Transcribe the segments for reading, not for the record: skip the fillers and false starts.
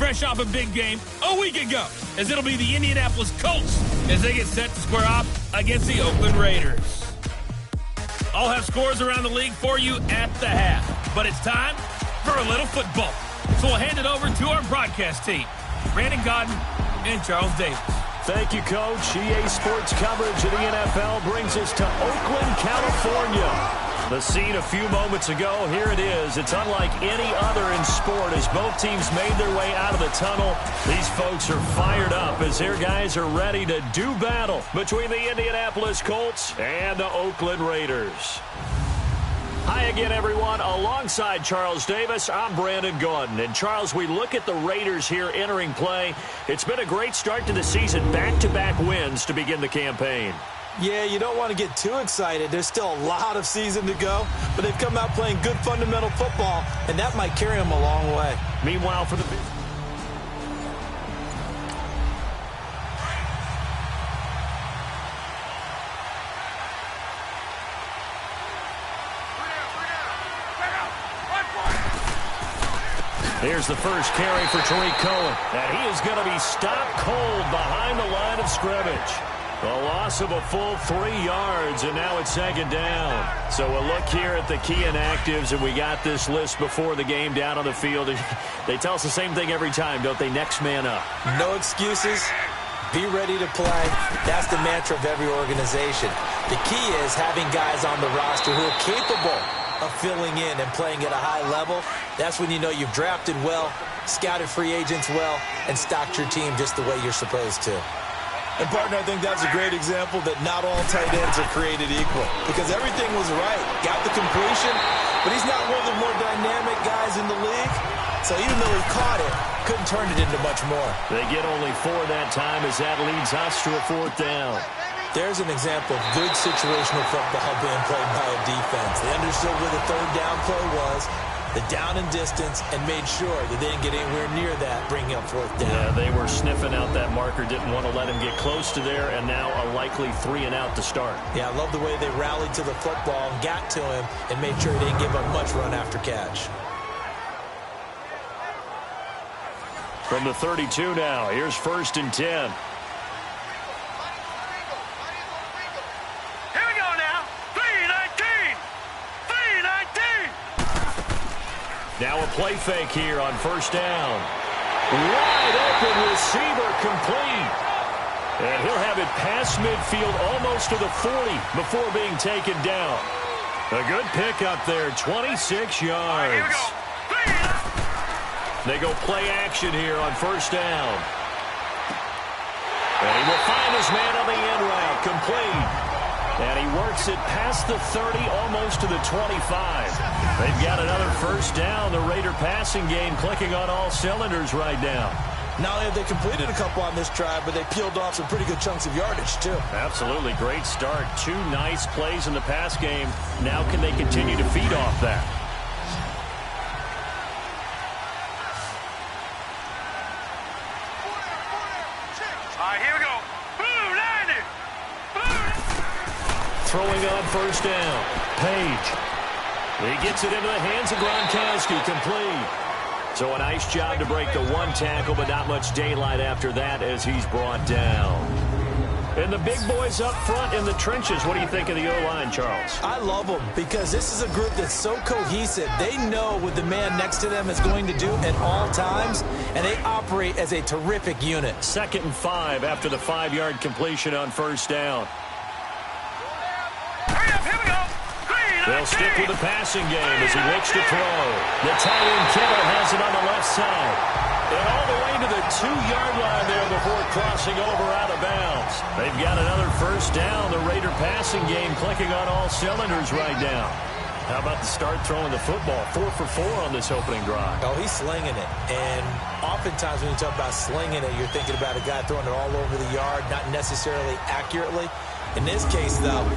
fresh off a big game a week ago, as it'll be the Indianapolis Colts as they get set to square off against the Oakland Raiders. I'll have scores around the league for you at the half, but it's time for a little football. So we'll hand it over to our broadcast team, Brandon Godden and Charles Davis. Thank you, Coach. EA Sports coverage of the NFL brings us to Oakland, California. The scene a few moments ago, here it is. It's unlike any other in sport as both teams made their way out of the tunnel. These folks are fired up as their guys are ready to do battle between the Indianapolis Colts and the Oakland Raiders. Hi again, everyone. Alongside Charles Davis, I'm Brandon Gaudin. And, Charles, we look at the Raiders here entering play. It's been a great start to the season, back-to-back wins to begin the campaign. Yeah, you don't want to get too excited. There's still a lot of season to go, but they've come out playing good fundamental football, and that might carry them a long way. Meanwhile, for the... Here's the first carry for Tariq Cohen, and he is going to be stopped cold behind the line of scrimmage. A loss of a full 3 yards, and now it's second down. So we'll look here at the key inactives, and we got this list before the game down on the field. They tell us the same thing every time, don't they? Next man up. No excuses. Be ready to play. That's the mantra of every organization. The key is having guys on the roster who are capable of filling in and playing at a high level. That's when you know you've drafted well, scouted free agents well, and stocked your team just the way you're supposed to. And, partner, I think that's a great example that not all tight ends are created equal because everything was right. Got the completion, but he's not one of the more dynamic guys in the league. So even though he caught it, couldn't turn it into much more. They get only 4 that time as that leads us to a 4th down. There's an example of good situational football being played by a defense. They understood where the 3rd down play was, the down and distance, and made sure that they didn't get anywhere near that, bringing up 4th down. Yeah, they were sniffing out that marker, didn't want to let him get close to there, and now a likely 3 and out to start. Yeah, I love the way they rallied to the football and got to him and made sure he didn't give up much run after catch. From the 32 now, here's 1st and 10. Now a play fake here on 1st down. Wide open receiver complete. And he'll have it past midfield almost to the 40 before being taken down. A good pickup there, 26 yards. Here we go. They go play action here on 1st down. And he will find his man on the end route, complete. And he works it past the 30, almost to the 25. They've got another 1st down. The Raider passing game clicking on all cylinders right now. Not only have they completed a couple on this drive, but they peeled off some pretty good chunks of yardage, too. Absolutely. Great start. 2 nice plays in the pass game. Now can they continue to feed off that? Throwing on 1st down. Page. He gets it into the hands of Gronkowski. Complete. So a nice job to break the 1 tackle, but not much daylight after that as he's brought down. And the big boys up front in the trenches. What do you think of the O-line, Charles? I love them because this is a group that's so cohesive. They know what the man next to them is going to do at all times, and they operate as a terrific unit. 2nd and 5 after the 5-yard completion on 1st down. They'll stick with the passing game as he looks to throw. The tight end Kittle has it on the left side. And all the way to the 2-yard line there before crossing over out of bounds. They've got another 1st down. The Raider passing game clicking on all cylinders right now. How about the start throwing the football? 4 for 4 on this opening drive. Oh, he's slinging it. And oftentimes when you talk about slinging it, you're thinking about a guy throwing it all over the yard, not necessarily accurately. In this case, though,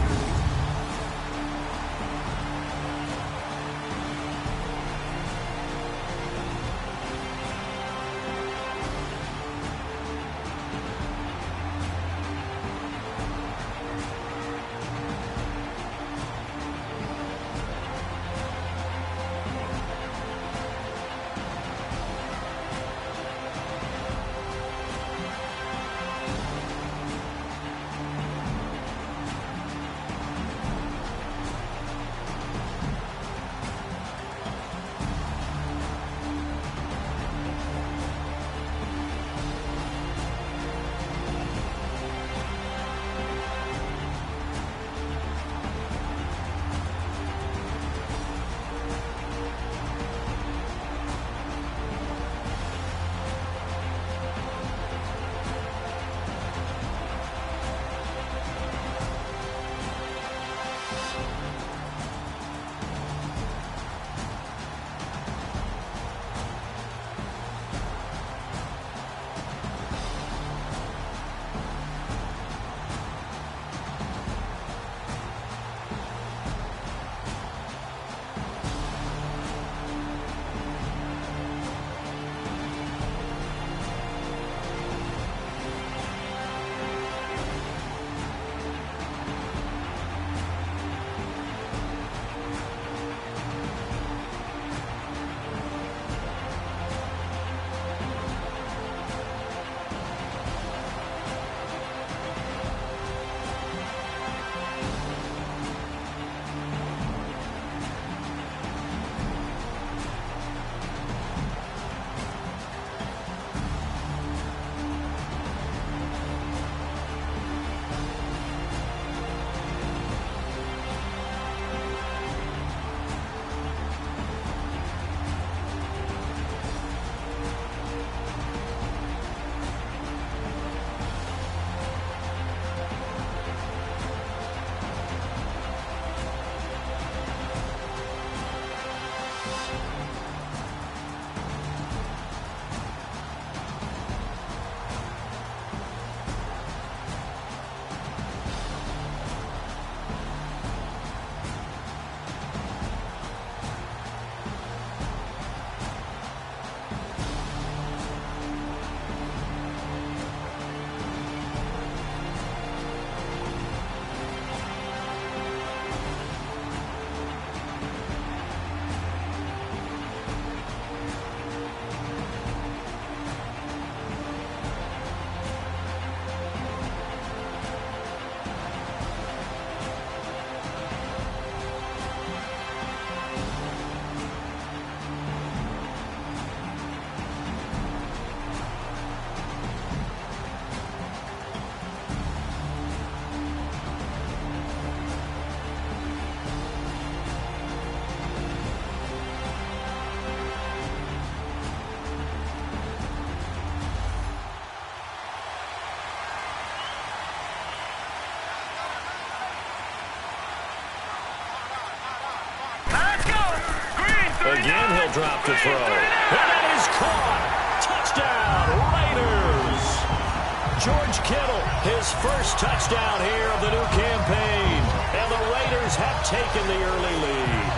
drop to throw. And that is caught. Touchdown, Raiders. George Kittle, his first touchdown here of the new campaign. And the Raiders have taken the early lead.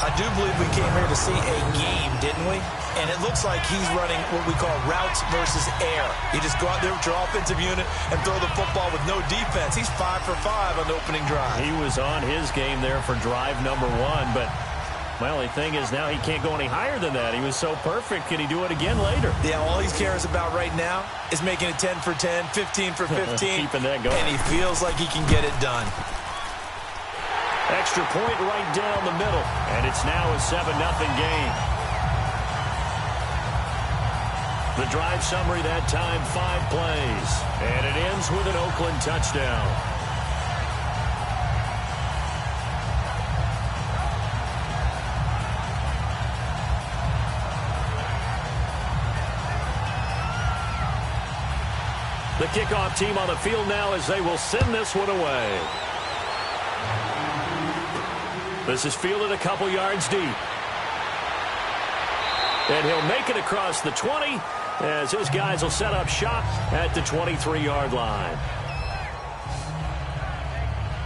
I do believe we came here to see a game, didn't we? And it looks like he's running what we call routes versus air. You just go out there with your offensive unit and throw the football with no defense. He's 5 for 5 on the opening drive. He was on his game there for drive number 1, but my only thing is now he can't go any higher than that. He was so perfect. Can he do it again later? Yeah, all he cares about right now is making it 10 for 10, 15 for 15. Keeping that going. And he feels like he can get it done. Extra point right down the middle, and it's now a 7-0 game. The drive summary that time, 5 plays, and it ends with an Oakland touchdown. The kickoff team on the field now as they will send this one away. This is fielded a couple yards deep. And he'll make it across the 20 as his guys will set up shop at the 23-yard line.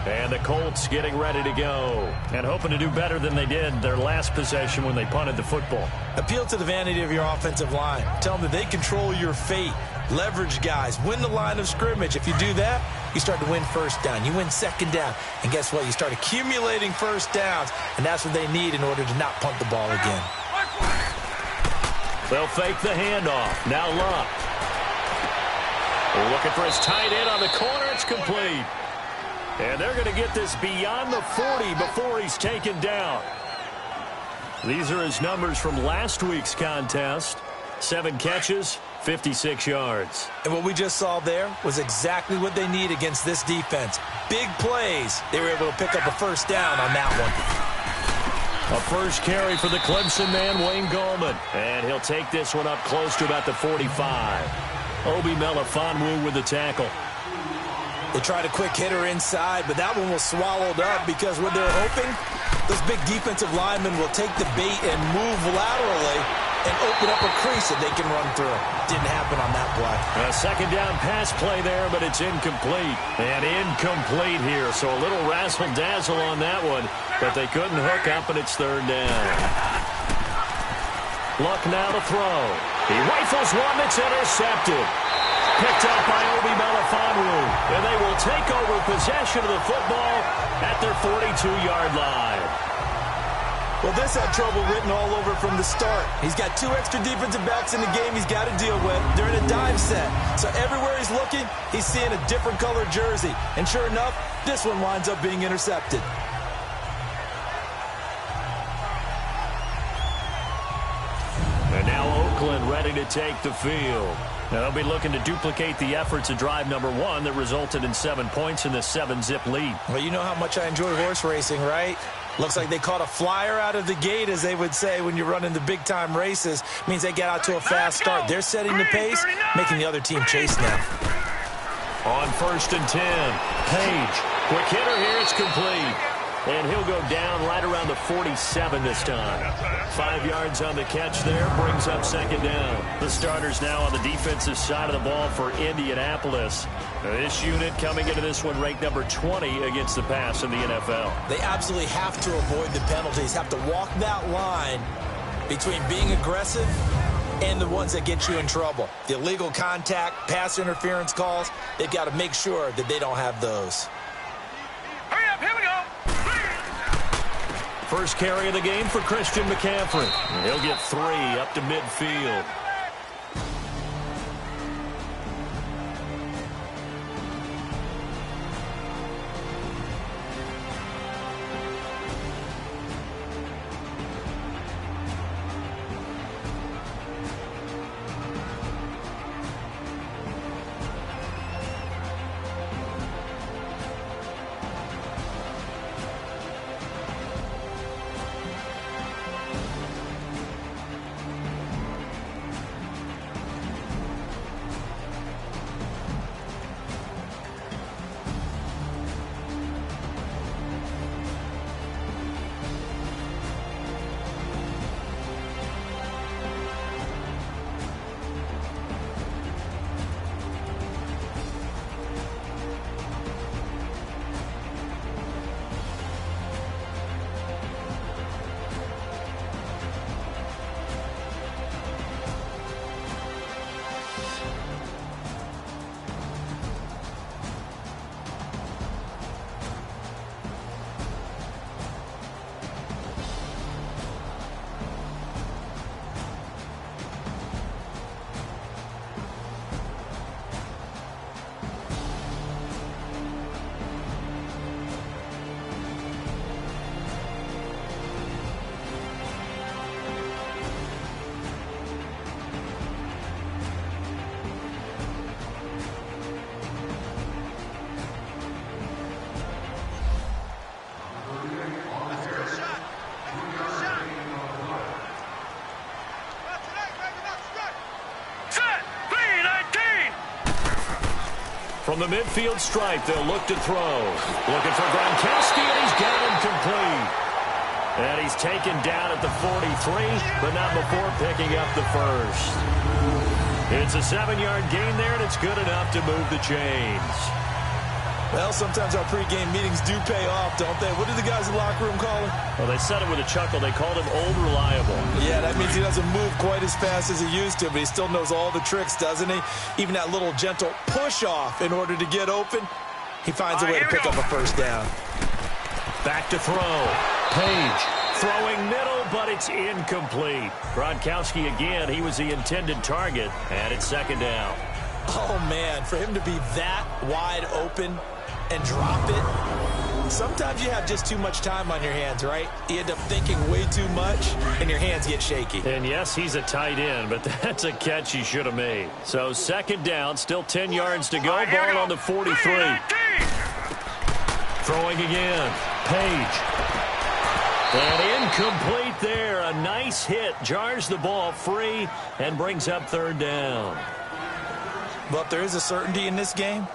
And the Colts getting ready to go and hoping to do better than they did their last possession when they punted the football. Appeal to the vanity of your offensive line. Tell them that they control your fate. Leverage guys. Win the line of scrimmage. If you do that, you start to win first down. You win second down. And guess what? You start accumulating first downs. And that's what they need in order to not punt the ball again. They'll fake the handoff. Now Luck. Looking for his tight end on the corner. It's complete. And they're going to get this beyond the 40 before he's taken down. These are his numbers from last week's contest. 7 catches, 56 yards. And what we just saw there was exactly what they need against this defense. Big plays. They were able to pick up a first down on that one. A first carry for the Clemson man, Wayne Gallman. And he'll take this one up close to about the 45. Obi Melifonwu with the tackle. They tried a quick hitter inside, but that one was swallowed up because what they're hoping, those big defensive linemen will take the bait and move laterally and open up a crease that they can run through. Didn't happen on that play. A second down pass play there, but it's incomplete. And incomplete here, so a little razzle-dazzle on that one, but they couldn't hook up, and it's third down. Luck now to throw. He rifles one that's intercepted. Picked up by Obi Melifonwu, and they will take over possession of the football at their 42-yard line. Well, this had trouble written all over from the start. He's got 2 extra defensive backs in the game he's got to deal with. They're in a dime set. So everywhere he's looking, he's seeing a different color jersey. And sure enough, this one winds up being intercepted. And now Oakland ready to take the field. Now they'll be looking to duplicate the efforts of drive number 1 that resulted in 7 points in the 7-zip lead. Well, you know how much I enjoy horse racing, right? Looks like they caught a flyer out of the gate, as they would say when you're running the big-time races. Means they get out to a fast start. They're setting the pace, making the other team chase now. On 1st and 10, Page. Quick hitter here, it's complete. And he'll go down right around the 47 this time. 5 yards on the catch there, brings up second down. The starters now on the defensive side of the ball for Indianapolis. This unit coming into this one ranked number 20 against the pass in the NFL. They absolutely have to avoid the penalties, have to walk that line between being aggressive and the ones that get you in trouble. The illegal contact, pass interference calls, they've got to make sure that they don't have those. Hurry up, here we go. First carry of the game for Christian McCaffrey. He'll get 3 up to midfield. From the midfield stripe, they'll look to throw. Looking for Gronkowski, and he's got him complete. And he's taken down at the 43, but not before picking up the first. It's a 7-yard gain there, and it's good enough to move the chains. Well, sometimes our pregame meetings do pay off, don't they? What did the guys in the locker room call him? Well, they said it with a chuckle. They called him Old Reliable. Yeah, that means he doesn't move quite as fast as he used to, but he still knows all the tricks, doesn't he? Even that little gentle push-off in order to get open, he finds a way to pick up a first down. Back to throw. Page throwing middle, but it's incomplete. Gronkowski again, he was the intended target, and it's second down. Oh, man, for him to be that wide open and drop it, sometimes you have just too much time on your hands, right? You end up thinking way too much, and your hands get shaky. And yes, he's a tight end, but that's a catch he should have made. So second down, still 10 yards to go. Ball on the 43. Throwing again. Page. And incomplete there. A nice hit. Jars the ball free and brings up third down. But there is a certainty in this game.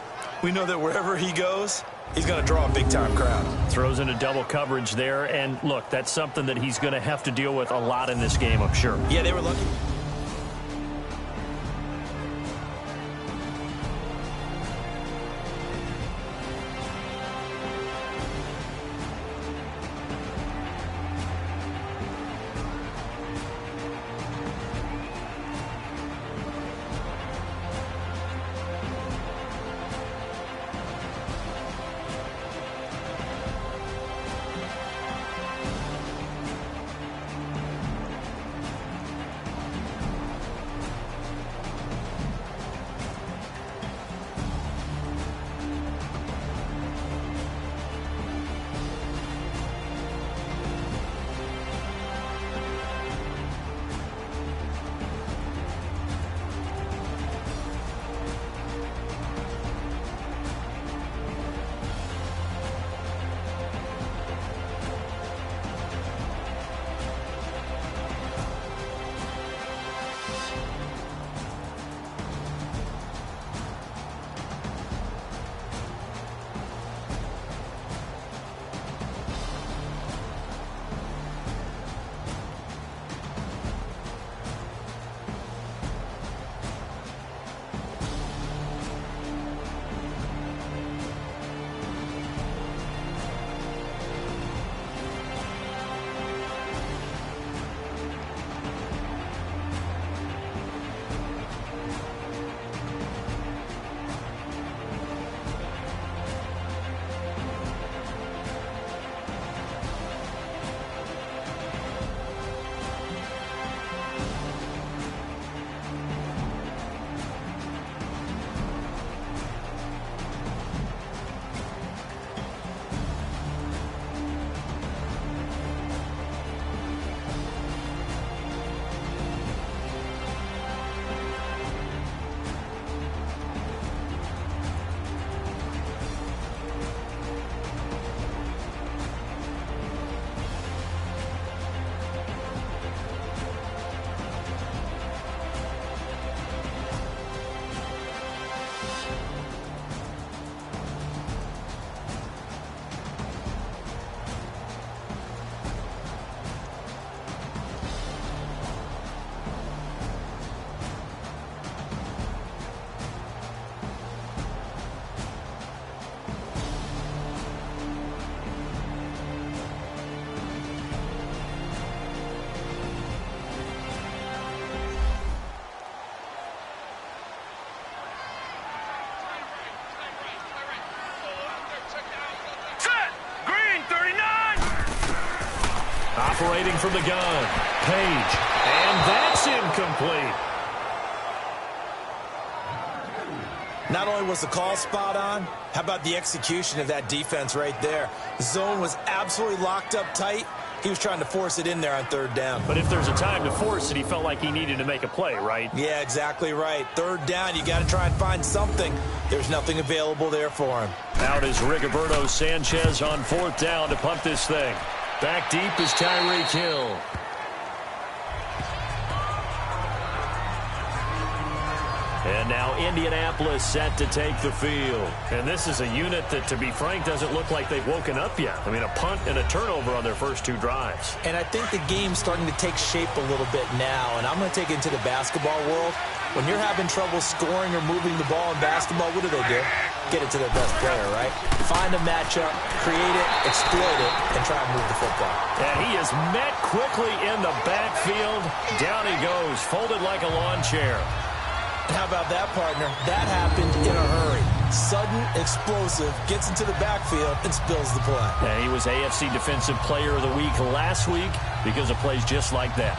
We know that wherever he goes, he's going to draw a big-time crowd. Throws into double coverage there. And, look, that's something that he's going to have to deal with a lot in this game, I'm sure. Yeah, they were lucky. Operating from the gun. Page. And that's incomplete. Not only was the call spot on, how about the execution of that defense right there? The zone was absolutely locked up tight. He was trying to force it in there on third down. But if there's a time to force it, he felt like he needed to make a play, right? Yeah, exactly right. Third down, you got to try and find something. There's nothing available there for him. Out is Rigoberto Sanchez on fourth down to punt this thing. Back deep is Tyreek Hill. And now Indianapolis set to take the field. And this is a unit that, to be frank, doesn't look like they've woken up yet. I mean, a punt and a turnover on their first two drives. And I think the game's starting to take shape a little bit now. And I'm going to take it into the basketball world. When you're having trouble scoring or moving the ball in basketball, what do? Get it to their best player, right? Find a matchup, create it, exploit it, and try and move the football. And he is met quickly in the backfield. Down he goes, folded like a lawn chair. How about that, partner? That happened in a hurry. Sudden, explosive, gets into the backfield, and spills the play. And he was AFC Defensive Player of the Week last week because of plays just like that.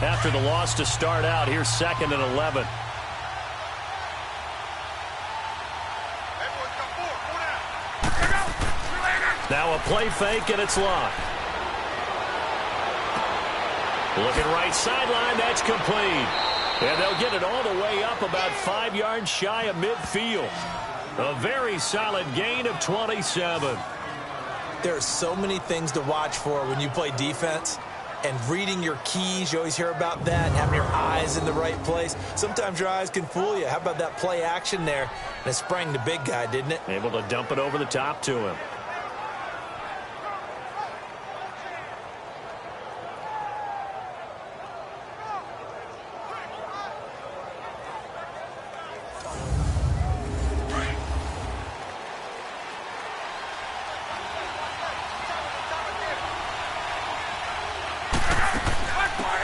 After the loss to start out, here's 2nd and 11. Now a play fake, and it's locked. Looking right sideline, that's complete. And they'll get it all the way up about 5 yards shy of midfield. A very solid gain of 27. There are so many things to watch for when you play defense. And reading your keys, you always hear about that, and having your eyes in the right place. Sometimes your eyes can fool you. How about that play action there? And it sprang the big guy, didn't it? Able to dump it over the top to him.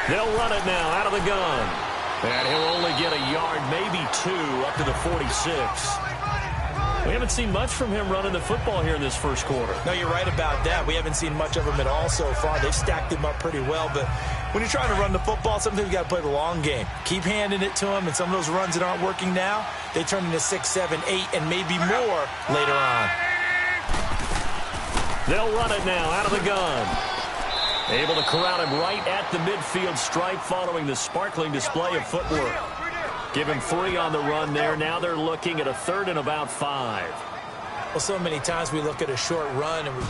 They'll run it now out of the gun. And he'll only get a yard, maybe 2, up to the 46. We haven't seen much from him running the football here in this first quarter. No, you're right about that. We haven't seen much of him at all so far. They've stacked him up pretty well. But when you're trying to run the football, sometimes you got to play the long game. Keep handing it to him, and some of those runs that aren't working now, they turn into 6, 7, 8, and maybe more later on. They'll run it now out of the gun. Able to corral him right at the midfield stripe following the sparkling display of footwork. Give him 3 on the run there. Now they're looking at a 3rd and about 5. Well, so many times we look at a short run and we...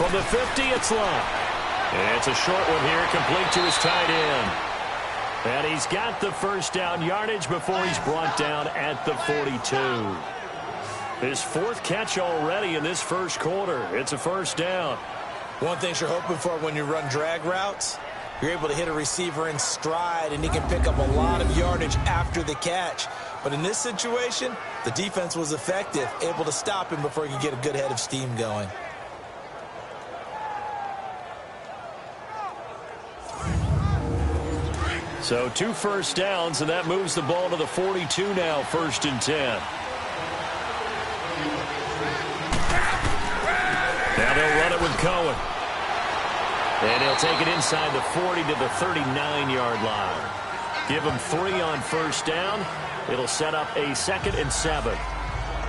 From the 50, it's Love. It's a short one here, complete to his tight end. And he's got the first down yardage before he's brought down at the 42. His fourth catch already in this first quarter. It's a first down. One thing you're hoping for when you run drag routes, you're able to hit a receiver in stride, and he can pick up a lot of yardage after the catch. But in this situation, the defense was effective, able to stop him before he could get a good head of steam going. So 2 first downs, and that moves the ball to the 42 now, 1st and 10. Now they'll run it with Cohen. And he'll take it inside the 40 to the 39-yard line. Give him 3 on first down. It'll set up a 2nd and 7.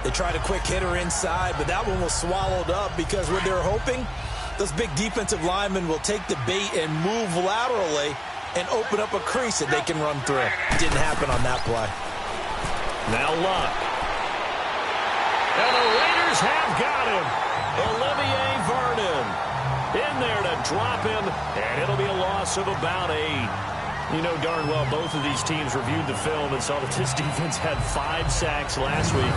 They tried a quick hitter inside, but that one was swallowed up because what they're hoping, those big defensive linemen will take the bait and move laterally and open up a crease that they can run through. Didn't happen on that play. Now Luck. And the Raiders have got him. Olivier Vernon in there to drop him, and it'll be a loss of about 8. You know darn well both of these teams reviewed the film and saw that this defense had 5 sacks last week.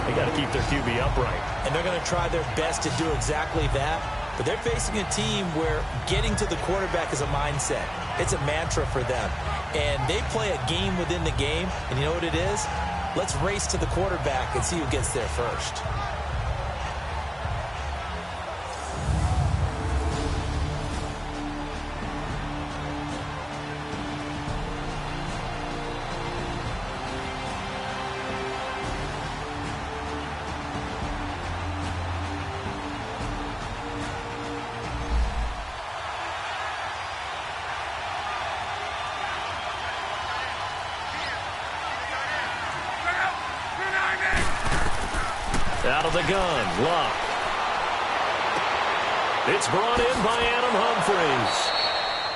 They got to keep their QB upright. And they're going to try their best to do exactly that. But they're facing a team where getting to the quarterback is a mindset. It's a mantra for them. And they play a game within the game. And you know what it is? Let's race to the quarterback and see who gets there first. Out of the gun, Luck. It's brought in by Adam Humphries.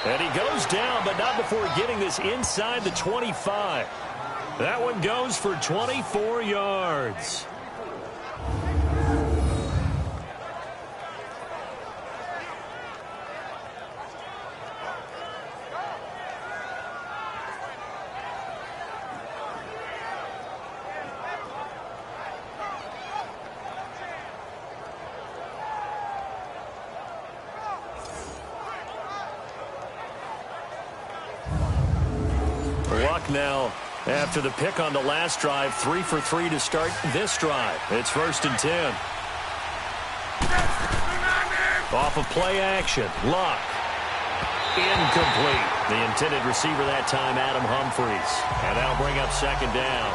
And he goes down, but not before getting this inside the 25. That one goes for 24 yards. Luck now, after the pick on the last drive, 3 for 3 to start this drive. It's 1st and 10. Off of play action, Luck. Incomplete. The intended receiver that time, Adam Humphries. And that'll bring up 2nd down.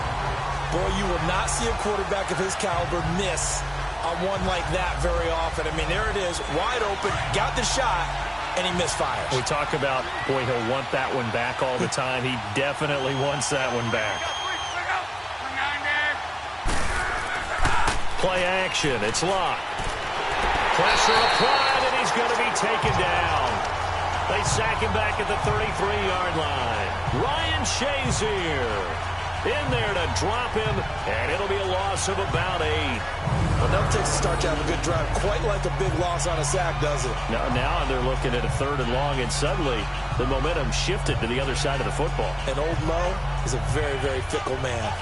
Boy, you will not see a quarterback of his caliber miss on one like that very often. I mean, there it is, wide open, got the shot, and he misfires. We talk about, boy, he'll want that one back all the time. He definitely wants that one back. Play action. It's Luck. Pressure applied, and he's going to be taken down. They sack him back at the 33-yard line. Ryan Shazier in there to drop him, and it'll be a loss of about 8. Well, never takes a start to have a good drive, quite like a big loss on a sack, does it? Now they're looking at a 3rd and long, and suddenly the momentum shifted to the other side of the football. And old Mo is a very, very fickle man.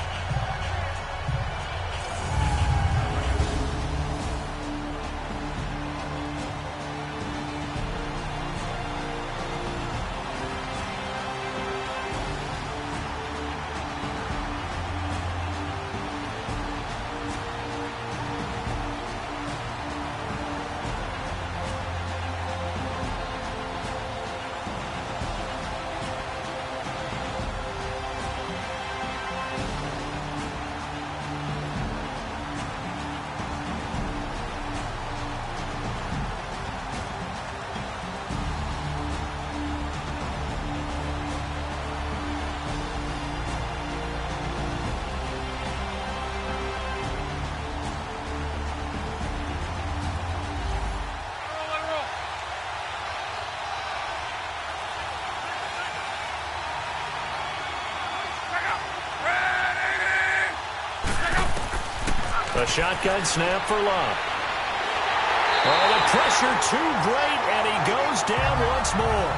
A shotgun snap for Luck. Oh, the Pressure too great, and he goes down once more.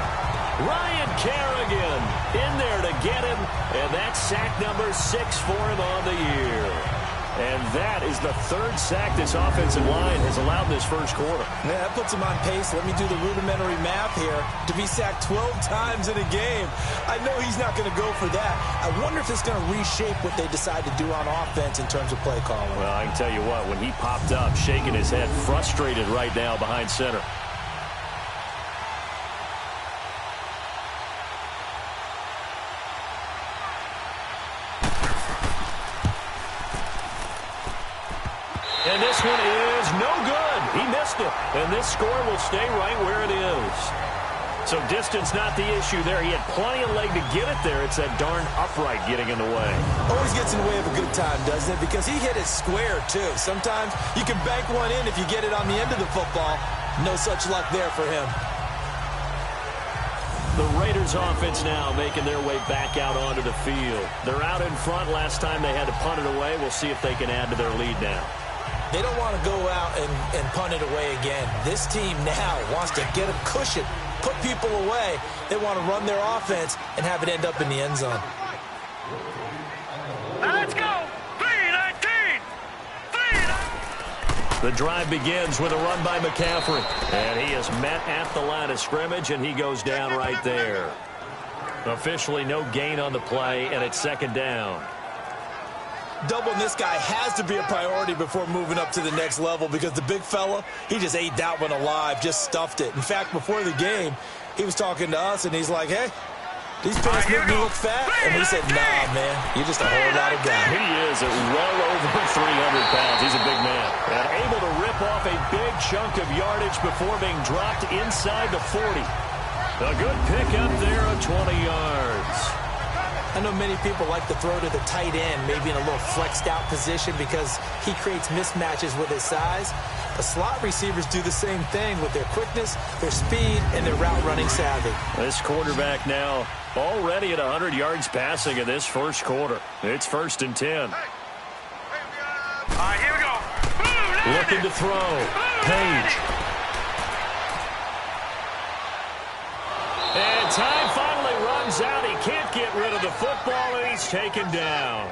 Ryan Kerrigan in there to get him, and that's sack number 6 for him on the year. And that is the 3rd sack this offensive line has allowed this first quarter. Yeah, that puts him on pace. Let me do the rudimentary math here. To be sacked 12 times in a game, I know he's not going to go for that. I wonder if it's going to reshape what they decide to do on offense in terms of play calling. Well, I can tell you what, when he popped up, shaking his head, frustrated right now behind center. And this one is no good. He missed it. And this score will stay right where it is. So distance not the issue there. He had plenty of leg to get it there. It's that darn upright getting in the way. Always gets in the way of a good time, doesn't it? Because he hit it square, too. Sometimes you can bank one in if you get it on the end of the football. No such luck there for him. The Raiders offense now making their way back out onto the field. They're out in front. Last time they had to punt it away. We'll see if they can add to their lead now. They don't want to go out and punt it away again. This team now wants to get a cushion, put people away. They want to run their offense and have it end up in the end zone. Let's go! 3-19! The drive begins with a run by McCaffrey. And he is met at the line of scrimmage, and he goes down right there. Officially no gain on the play, and it's 2nd down. Doubling this guy has to be a priority before moving up to the next level because the big fella, he just ate that one alive, just stuffed it. In fact, before the game, he was talking to us, and he's like, hey, these pants make me look fat. And we said, nah, man, you're just a whole lot of guy. He is at well over 300 pounds. He's a big man. And able to rip off a big chunk of yardage before being dropped inside the 40. A good pickup there of 20 yards. I know many people like to throw to the tight end, maybe in a little flexed out position because he creates mismatches with his size. The slot receivers do the same thing with their quickness, their speed, and their route running savvy. This quarterback now already at 100 yards passing in this first quarter. It's 1st and 10. All right, here we go. Looking to throw. Page. And time finally runs out. He can't get rid of the football, and he's taken down.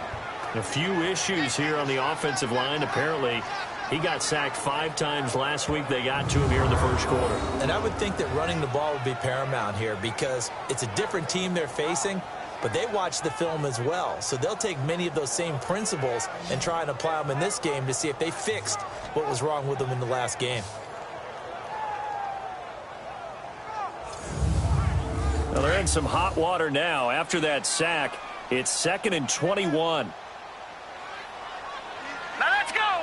A few issues here on the offensive line. Apparently, he got sacked 5 times last week. They got to him here in the first quarter. And I would think that running the ball would be paramount here because it's a different team they're facing, but they watch the film as well. So they'll take many of those same principles and try and apply them in this game to see if they fixed what was wrong with them in the last game. Well, they're in some hot water now. After that sack, it's 2nd and 21. Now let's go!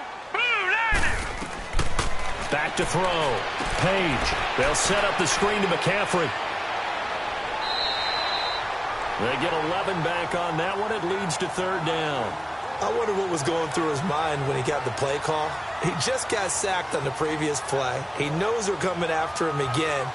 Back to throw. Page. They'll set up the screen to McCaffrey. They get 11 back on that one. It leads to 3rd down. I wonder what was going through his mind when he got the play call. He just got sacked on the previous play. He knows they're coming after him again.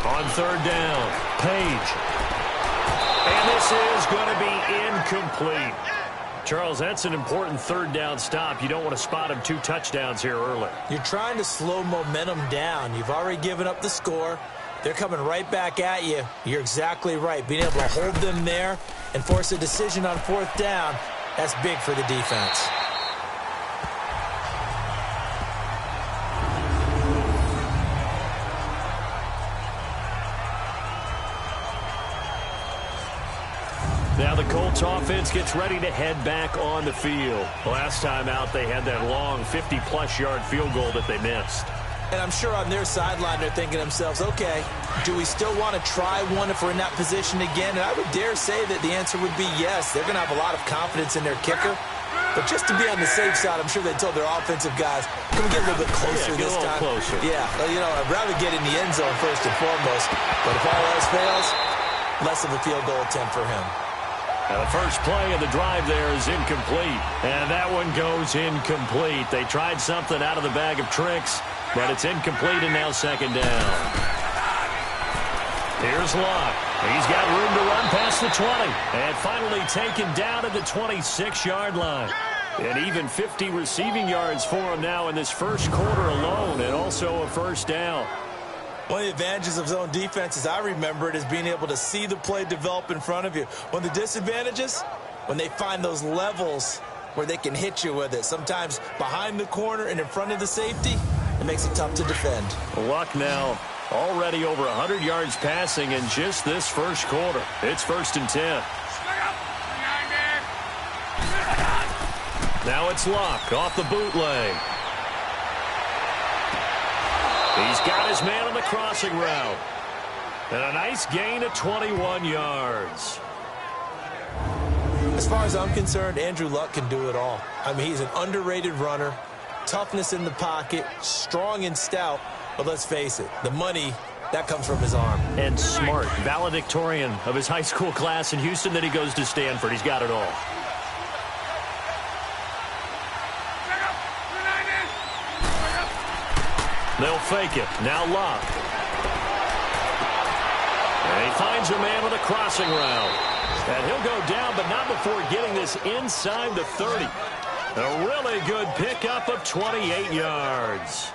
On 3rd down, Page. And this is going to be incomplete. Charles, that's an important 3rd down stop. You don't want to spot him 2 touchdowns here early. You're trying to slow momentum down. You've already given up the score. They're coming right back at you. You're exactly right. Being able to hold them there and force a decision on 4th down, that's big for the defense. Now the Colts offense gets ready to head back on the field. Last time out, they had that long 50-plus yard field goal that they missed. And I'm sure on their sideline they're thinking to themselves, okay, do we still want to try one if we're in that position again? And I would dare say that the answer would be yes. They're going to have a lot of confidence in their kicker. But just to be on the safe side, I'm sure they told their offensive guys, can we get a little bit closer this time? Closer. Yeah, well, you know, I'd rather get in the end zone first and foremost. But if all else fails, less of a field goal attempt for him. And the first play of the drive there is incomplete. And that one goes incomplete. They tried something out of the bag of tricks, but it's incomplete and now second down. Here's Locke. He's got room to run past the 20. And finally taken down at the 26-yard line. And even 50 receiving yards for him now in this first quarter alone, and also a first down. One of the advantages of zone defense, as I remember it, is being able to see the play develop in front of you. One of the disadvantages, when they find those levels where they can hit you with it, sometimes behind the corner and in front of the safety, it makes it tough to defend. Luck now already over 100 yards passing in just this first quarter. It's 1st and 10. Now it's Locke off the bootleg. He's got his man on the crossing route. And a nice gain of 21 yards. As far as I'm concerned, Andrew Luck can do it all. I mean, he's an underrated runner, toughness in the pocket, strong and stout. But let's face it, the money, that comes from his arm. And smart, valedictorian of his high school class in Houston. Then he goes to Stanford. He's got it all. They'll fake it. Now Locke. And he finds a man with a crossing route. And he'll go down, but not before getting this inside the 30. A really good pickup of 28 yards.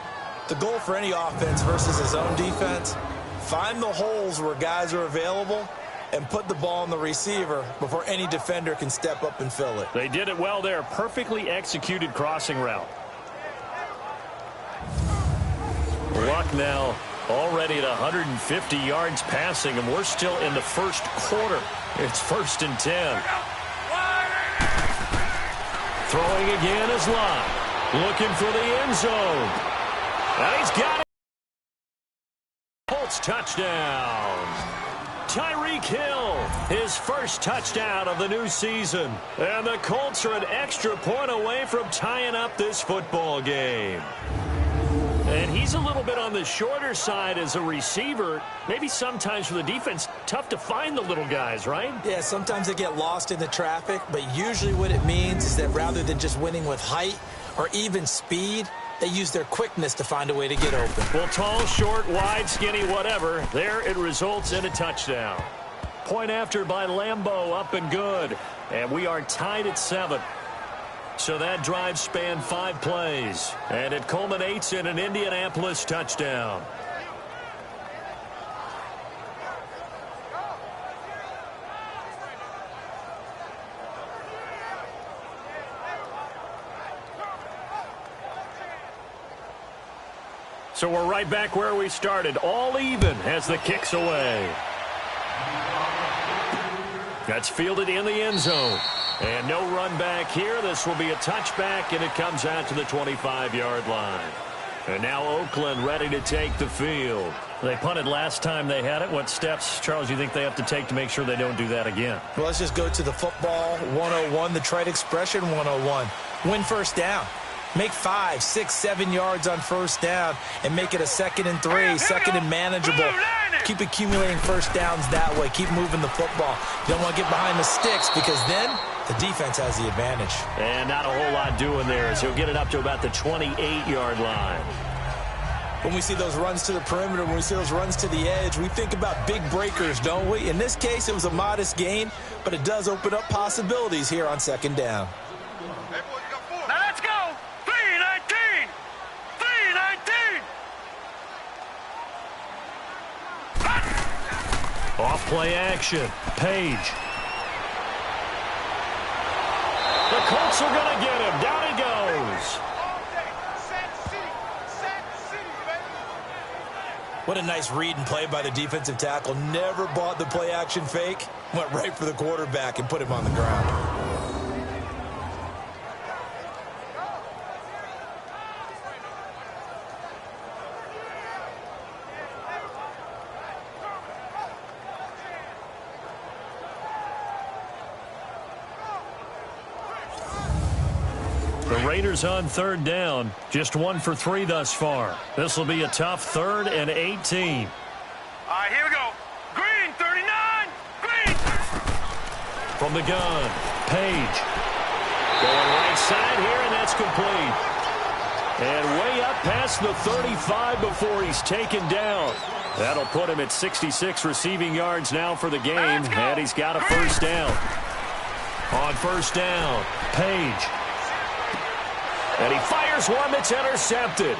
The goal for any offense versus a zone defense, find the holes where guys are available and put the ball on the receiver before any defender can step up and fill it. They did it well there. Perfectly executed crossing route. Luck now already at 150 yards passing, and we're still in the first quarter. It's 1st and 10. Throwing again is Locke. Looking for the end zone. And he's got it. Colts touchdown. Tyreek Hill, his first touchdown of the new season. And the Colts are an extra point away from tying up this football game. And he's a little bit on the shorter side as a receiver. Maybe sometimes for the defense, tough to find the little guys, right? Yeah, sometimes they get lost in the traffic, but usually what it means is that rather than just winning with height or even speed, they use their quickness to find a way to get open. Well, tall, short, wide, skinny, whatever, there it results in a touchdown. Point after by Lambeau, up and good. And we are tied at 7. So that drive spanned 5 plays, and it culminates in an Indianapolis touchdown. So we're right back where we started, all even as the kick's away. That's fielded in the end zone. And no run back here. This will be a touchback, and it comes out to the 25-yard line. And now Oakland ready to take the field. They punted last time they had it. What steps, Charles, do you think they have to take to make sure they don't do that again? Well, let's just go to the football 101, the trite expression 101. Win first down. Make 5, 6, 7 yards on first down and make it a 2nd and 3, 2nd and manageable. Keep accumulating first downs that way. Keep moving the football. You don't want to get behind the sticks because then the defense has the advantage. And not a whole lot doing there as he'll get it up to about the 28-yard line. When we see those runs to the perimeter, when we see those runs to the edge, we think about big breakers, don't we? In this case, it was a modest gain, but it does open up possibilities here on 2nd down. Now let's go. 3-19. 3-19. Off play action. Page. The Colts are going to get him. Down he goes. What a nice read and play by the defensive tackle. Never bought the play action fake. Went right for the quarterback and put him on the ground. The Raiders on 3rd down. Just 1 for 3 thus far. This will be a tough 3rd and 18. All right, here we go. Green, 39. Green. From the gun, Page. Going right side here, and that's complete. And way up past the 35 before he's taken down. That'll put him at 66 receiving yards now for the game, and he's got a first down. On first down, Page. And he fires one that's intercepted.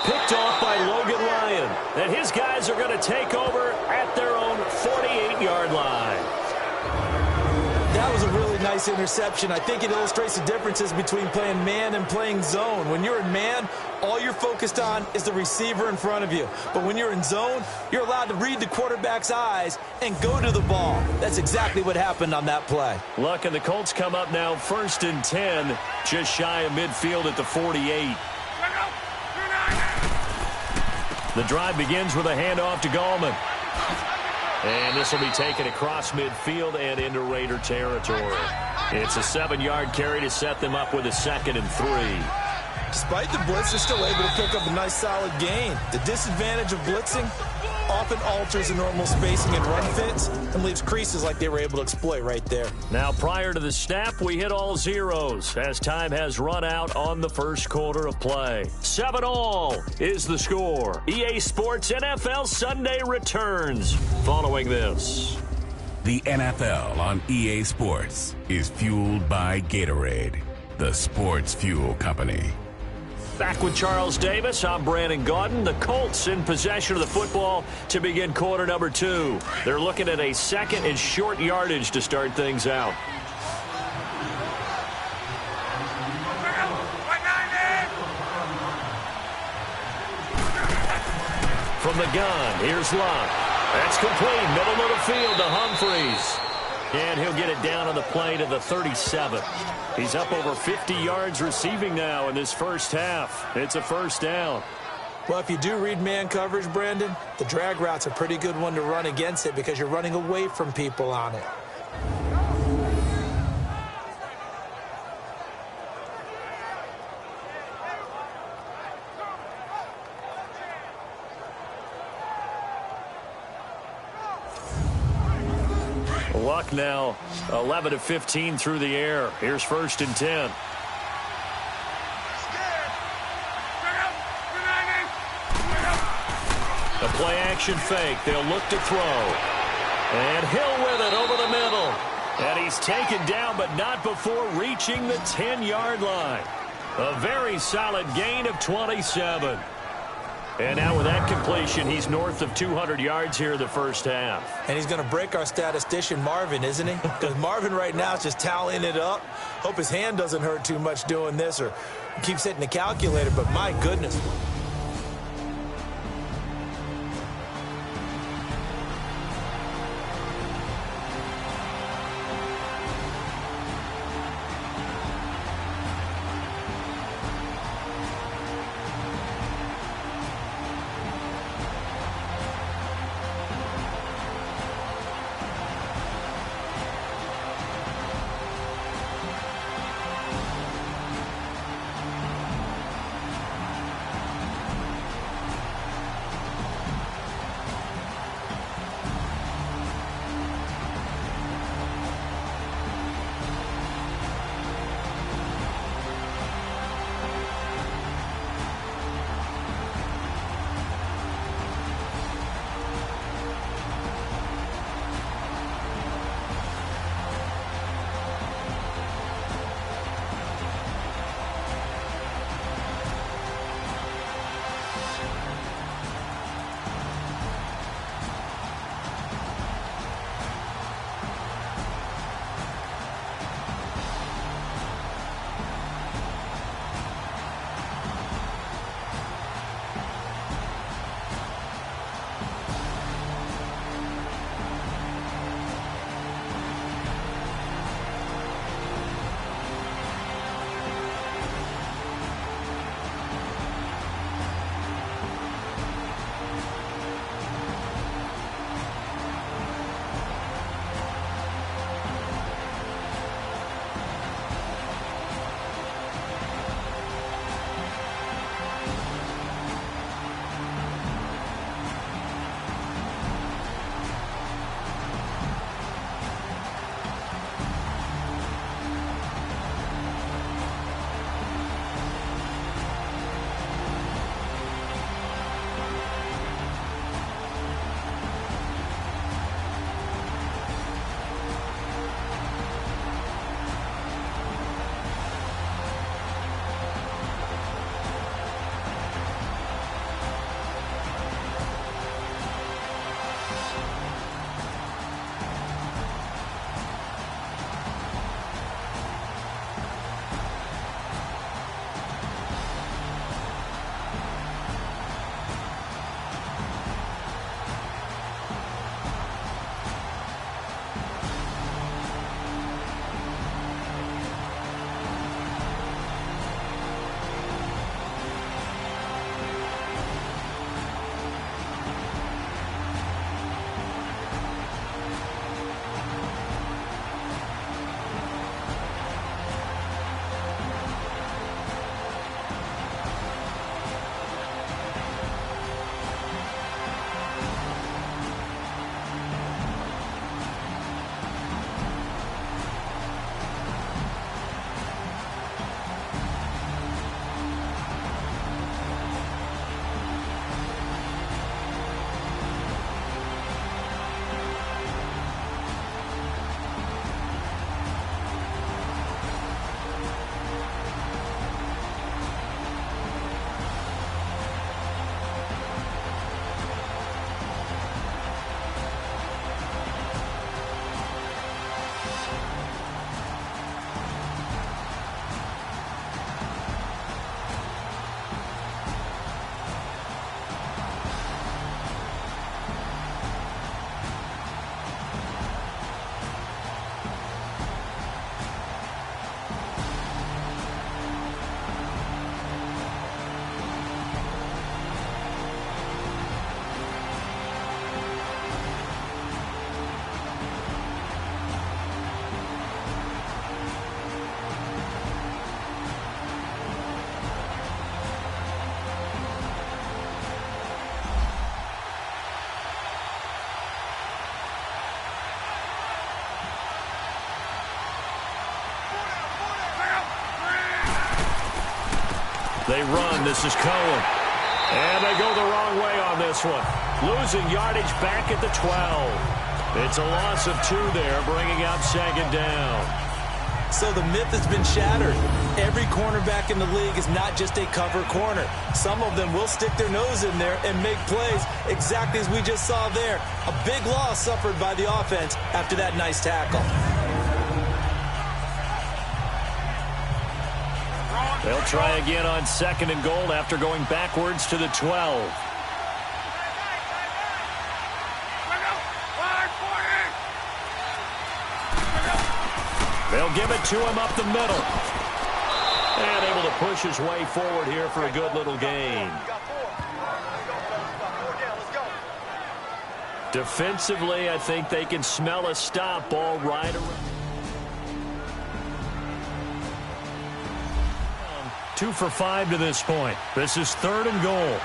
Picked off by Logan Ryan. And his guys are going to take over at their own 48-yard line. That was a really nice interception. I think it illustrates the differences between playing man and playing zone. When you're in man, all you're focused on is the receiver in front of you. But when you're in zone, you're allowed to read the quarterback's eyes and go to the ball. That's exactly what happened on that play. Look, and the Colts come up now 1st and 10, just shy of midfield at the 48. The drive begins with a handoff to Gallman. And this will be taken across midfield and into Raider territory. It's a 7-yard carry to set them up with a 2nd and 3. Despite the blitz, they're still able to pick up a nice solid gain. The disadvantage of blitzing often alters the normal spacing and run fits and leaves creases like they were able to exploit right there. Now, prior to the snap, we hit all zeros as time has run out on the first quarter of play. 7-all is the score. EA Sports NFL Sunday returns following this. The NFL on EA Sports is fueled by Gatorade, the sports fuel company. Back with Charles Davis, I'm Brandon Gaudin. The Colts in possession of the football to begin quarter number 2. They're looking at a 2nd and short yardage to start things out. From the gun, here's Luck. That's complete, middle of the field to Humphreys. And he'll get it down on the play to the 37. He's up over 50 yards receiving now in this first half. It's a first down. Well, if you do read man coverage, Brandon, the drag route's a pretty good one to run against it because you're running away from people on it. Luck now 11 of 15 through the air. Here's 1st and 10. A play action fake. They'll look to throw. And Hill with it over the middle. And he's taken down, but not before reaching the 10-yard line. A very solid gain of 27. And now with that completion, he's north of 200 yards here in the first half. And he's going to break our statistician, Marvin, isn't he? Because Marvin right now is just tallying it up. Hope his hand doesn't hurt too much doing this or keeps hitting the calculator, but my goodness. They run. This is Cohen. And they go the wrong way on this one. Losing yardage back at the 12. It's a loss of 2 there, bringing up 2nd down. So the myth has been shattered. Every cornerback in the league is not just a cover corner. Some of them will stick their nose in there and make plays exactly as we just saw there. A big loss suffered by the offense after that nice tackle. They'll try again on 2nd and goal after going backwards to the 12. They'll give it to him up the middle. And able to push his way forward here for a good little gain. Defensively, I think they can smell a stop ball right around. 2 for 5 to this point. This is 3rd and goal.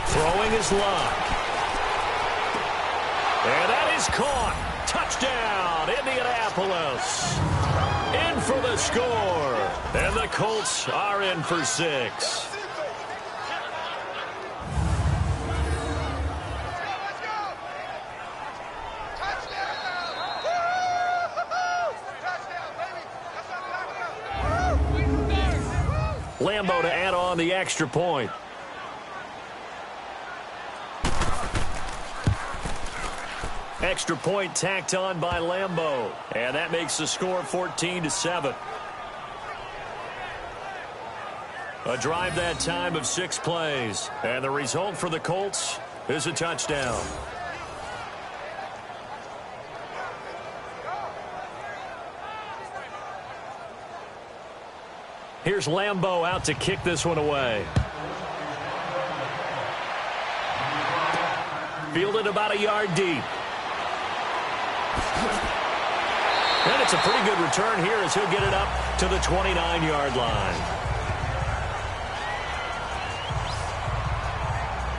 Throwing his lock. And that is caught. Touchdown, Indianapolis. In for the score. And the Colts are in for 6. Lambo to add on the extra point. Extra point tacked on by Lambo. And that makes the score 14-7. A drive that time of 6 plays. And the result for the Colts is a touchdown. Here's Lambo out to kick this one away. Fielded about a yard deep. And it's a pretty good return here as he'll get it up to the 29-yard line.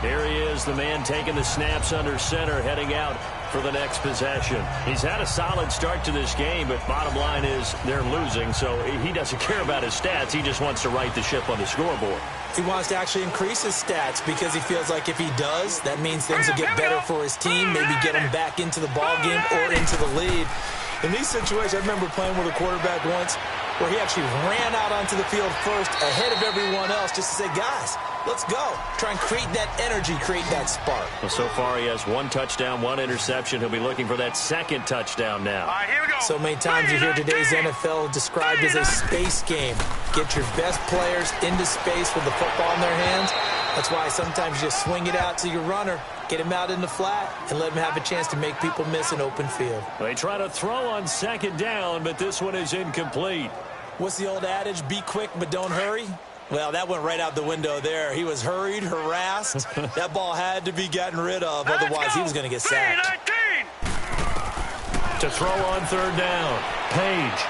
Here he is, the man taking the snaps under center, heading out for the next possession. He's had a solid start to this game, but bottom line is they're losing, so he doesn't care about his stats. He just wants to right the ship on the scoreboard. He wants to actually increase his stats because he feels like if he does, that means things will get better for his team, maybe get him back into the ball game or into the lead. In these situations, I remember playing with a quarterback once where he actually ran out onto the field first ahead of everyone else just to say, guys, let's go. Try and create that energy, create that spark. Well, so far he has 1 touchdown, 1 interception. He'll be looking for that 2nd touchdown now. All right, here we go. So many times you hear today's NFL described as a space game. Get your best players into space with the football in their hands. That's why sometimes you just swing it out to your runner, get him out in the flat, and let him have a chance to make people miss an open field. They try to throw on 2nd down, but this one is incomplete. What's the old adage? Be quick, but don't hurry. Well, that went right out the window there. He was hurried, harassed. That ball had to be gotten rid of, otherwise he was going to get sacked. To throw on 3rd down, Page.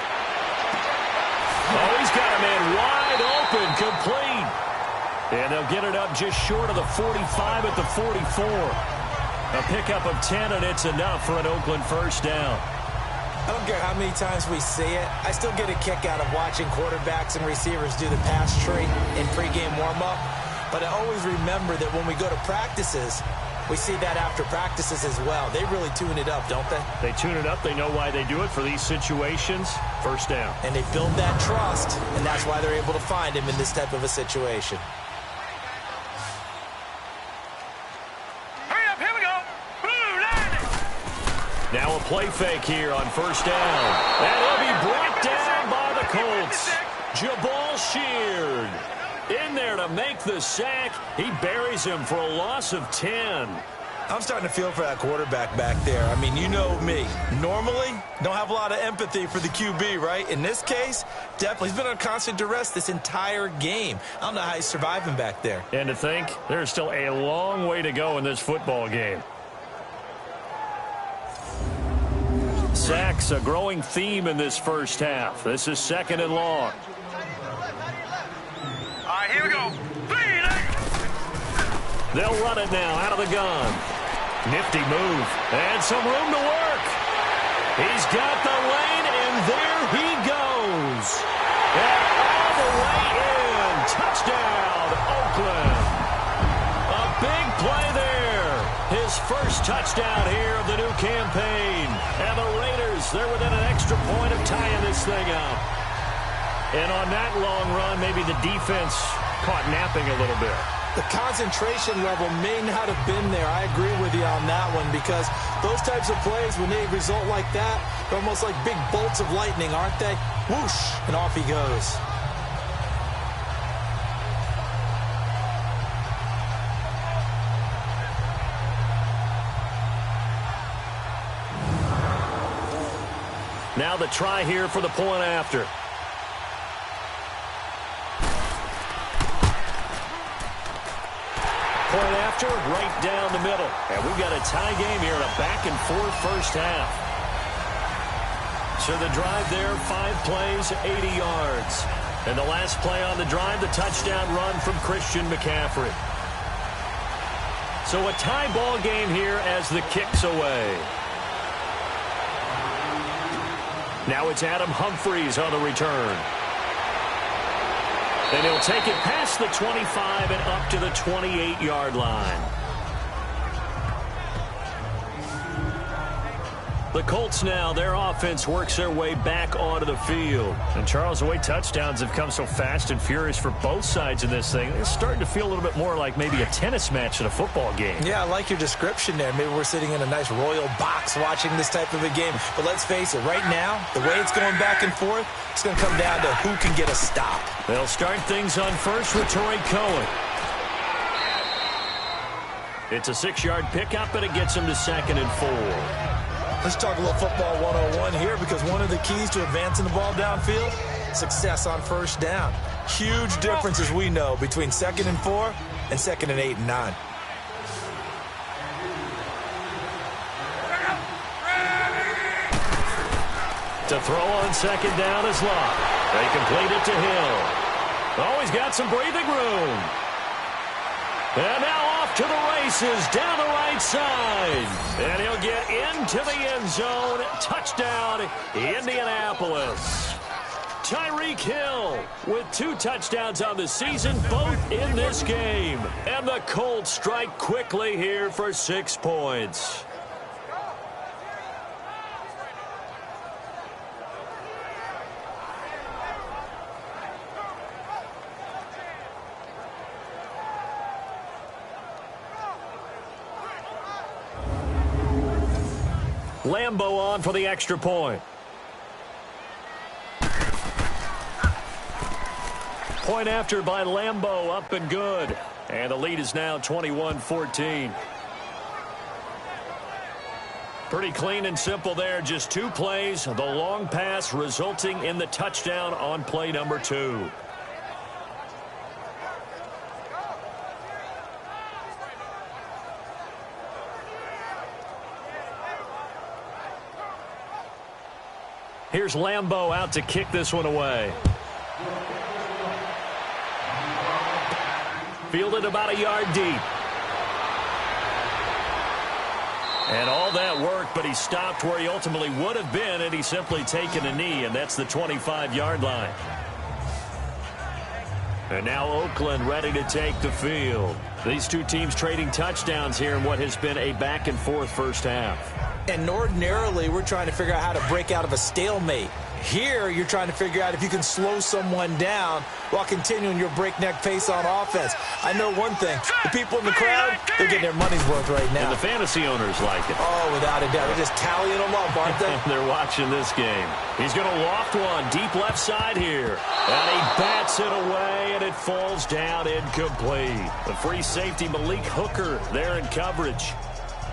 Oh, he's got a man wide open, complete. And they'll get it up just short of the 45 at the 44. A pickup of 10, and it's enough for an Oakland 1st down. I don't care how many times we see it. I still get a kick out of watching quarterbacks and receivers do the pass tree in pregame warm-up. But I always remember that when we go to practices, we see that after practices as well. They really tune it up, don't they? They tune it up. They know why they do it for these situations. 1st down. And they build that trust, and that's why they're able to find him in this type of a situation. Now a play fake here on 1st down. And he'll be brought down by the Colts. Jabal Sheard in there to make the sack. He buries him for a loss of 10. I'm starting to feel for that quarterback back there. I mean, you know me. Normally, don't have a lot of empathy for the QB, right? In this case, definitely. He's been on constant duress this entire game. I don't know how he's surviving back there. And to think, there's still a long way to go in this football game. Sacks, a growing theme in this 1st half. This is 2nd and long. All right, here we go. They'll run it now out of the gun. Nifty move. And some room to work. He's got the lane, and there he goes. And all the way in. Touchdown, Oakland. A big play there. His first touchdown here of the new campaign. And the Raiders, they're within an extra point of tying this thing up. And on that long run, maybe the defense caught napping a little bit. The concentration level may not have been there. I agree with you on that one, because those types of plays, when they result like that, they're almost like big bolts of lightning, aren't they? Whoosh, and off he goes. Now the try here for the point after. Point after, right down the middle. And we've got a tie game here in a back-and-forth first half. So the drive there, 5 plays, 80 yards. And the last play on the drive, the touchdown run from Christian McCaffrey. So a tie ball game here as the kick's away. Now it's Adam Humphries on the return. And he'll take it past the 25 and up to the 28-yard line. The Colts now, their offense works their way back onto the field. And Charles, the way touchdowns have come so fast and furious for both sides in this thing, it's starting to feel a little bit more like maybe a tennis match in a football game. Yeah, I like your description there. Maybe we're sitting in a nice royal box watching this type of a game. But let's face it, right now, the way it's going back and forth, it's going to come down to who can get a stop. They'll start things on first with Torrey Cohen. It's a 6-yard pickup, and it gets him to 2nd and 4. Let's talk a little football 101 here, because one of the keys to advancing the ball downfield, success on first down. Huge difference, as we know, between 2nd and 4 and 2nd and 8 and 9. To throw on 2nd down is Locke. They complete it to Hill. Oh, he's got some breathing room. And now off to the races down the right side. And he'll get into the end zone. Touchdown, Indianapolis. Tyreek Hill with 2 touchdowns on the season, both in this game. And the Colts strike quickly here for 6 points. Lambo on for the extra point. Point after by Lambo, up and good. And the lead is now 21-14. Pretty clean and simple there. Just 2 plays. The long pass resulting in the touchdown on play number 2. Here's Lambo out to kick this one away. Fielded about a yard deep. And all that work, but he stopped where he ultimately would have been had he simply taken a knee, and that's the 25-yard line. And now Oakland ready to take the field. These 2 teams trading touchdowns here in what has been a back-and-forth first half. And ordinarily, we're trying to figure out how to break out of a stalemate. Here, you're trying to figure out if you can slow someone down while continuing your breakneck pace on offense. I know one thing. The people in the crowd, they're getting their money's worth right now. And the fantasy owners like it. Oh, without a doubt. They're just tallying them up, aren't they? They're watching this game. He's going to loft one deep left side here. And he bats it away, and it falls down incomplete. The free safety, Malik Hooker, there in coverage.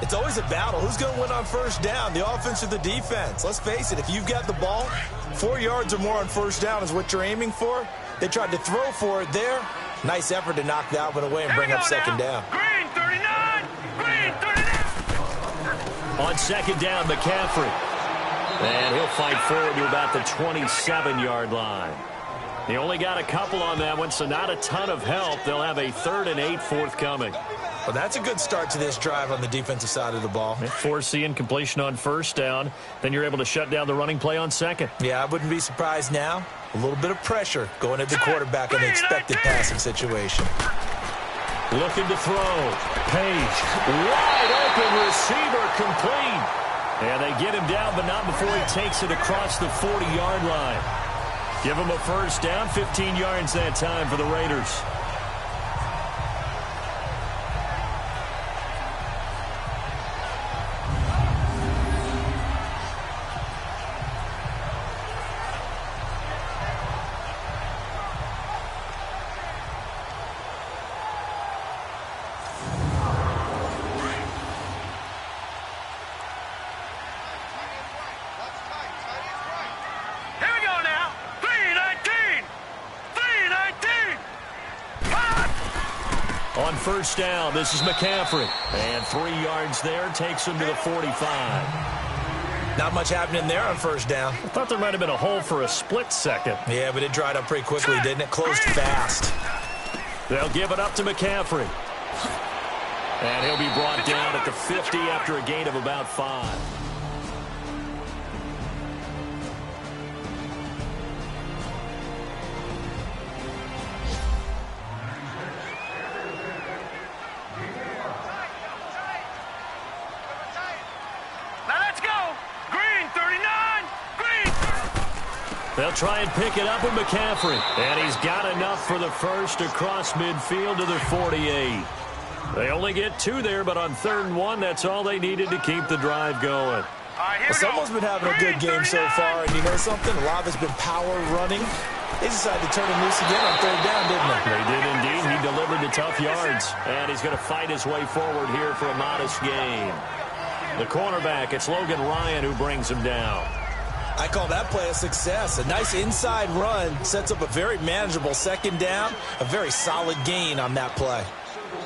It's always a battle. Who's going to win on first down, the offense or the defense? Let's face it, if you've got the ball, 4 yards or more on first down is what you're aiming for. They tried to throw for it there. Nice effort to knock that one away and bring up 2nd down. Green 39! Green 39! On 2nd down, McCaffrey. And he'll fight forward to about the 27-yard line. He only got a couple on that one, so not a ton of help. They'll have a 3rd and 8 forthcoming. Well, that's a good start to this drive on the defensive side of the ball. Forcing incompletion on first down. Then you're able to shut down the running play on second. Yeah, I wouldn't be surprised now. A little bit of pressure going at the quarterback in an expected passing situation. Looking to throw. Page. Wide open receiver complete. And they get him down, but not before he takes it across the 40-yard line. Give him a first down, 15 yards that time for the Raiders. On first down, this is McCaffrey. And 3 yards there, takes him to the 45. Not much happening there on first down. I thought there might have been a hole for a split second. Yeah, but it dried up pretty quickly, didn't it? Closed fast. They'll give it up to McCaffrey. And he'll be brought down at the 50 after a gain of about 5. They'll try and pick it up with McCaffrey. And he's got enough for the first across midfield to the 48. They only get 2 there, but on 3rd and 1, that's all they needed to keep the drive going. Well, someone's been having a good game so far, and you know something? A lot of it's been power running. They decided to turn him loose again on 3rd down, didn't they? They did indeed. He delivered the tough yards. And he's going to fight his way forward here for a modest gain. The cornerback, it's Logan Ryan who brings him down. I call that play a success. A nice inside run sets up a very manageable 2nd down. A very solid gain on that play.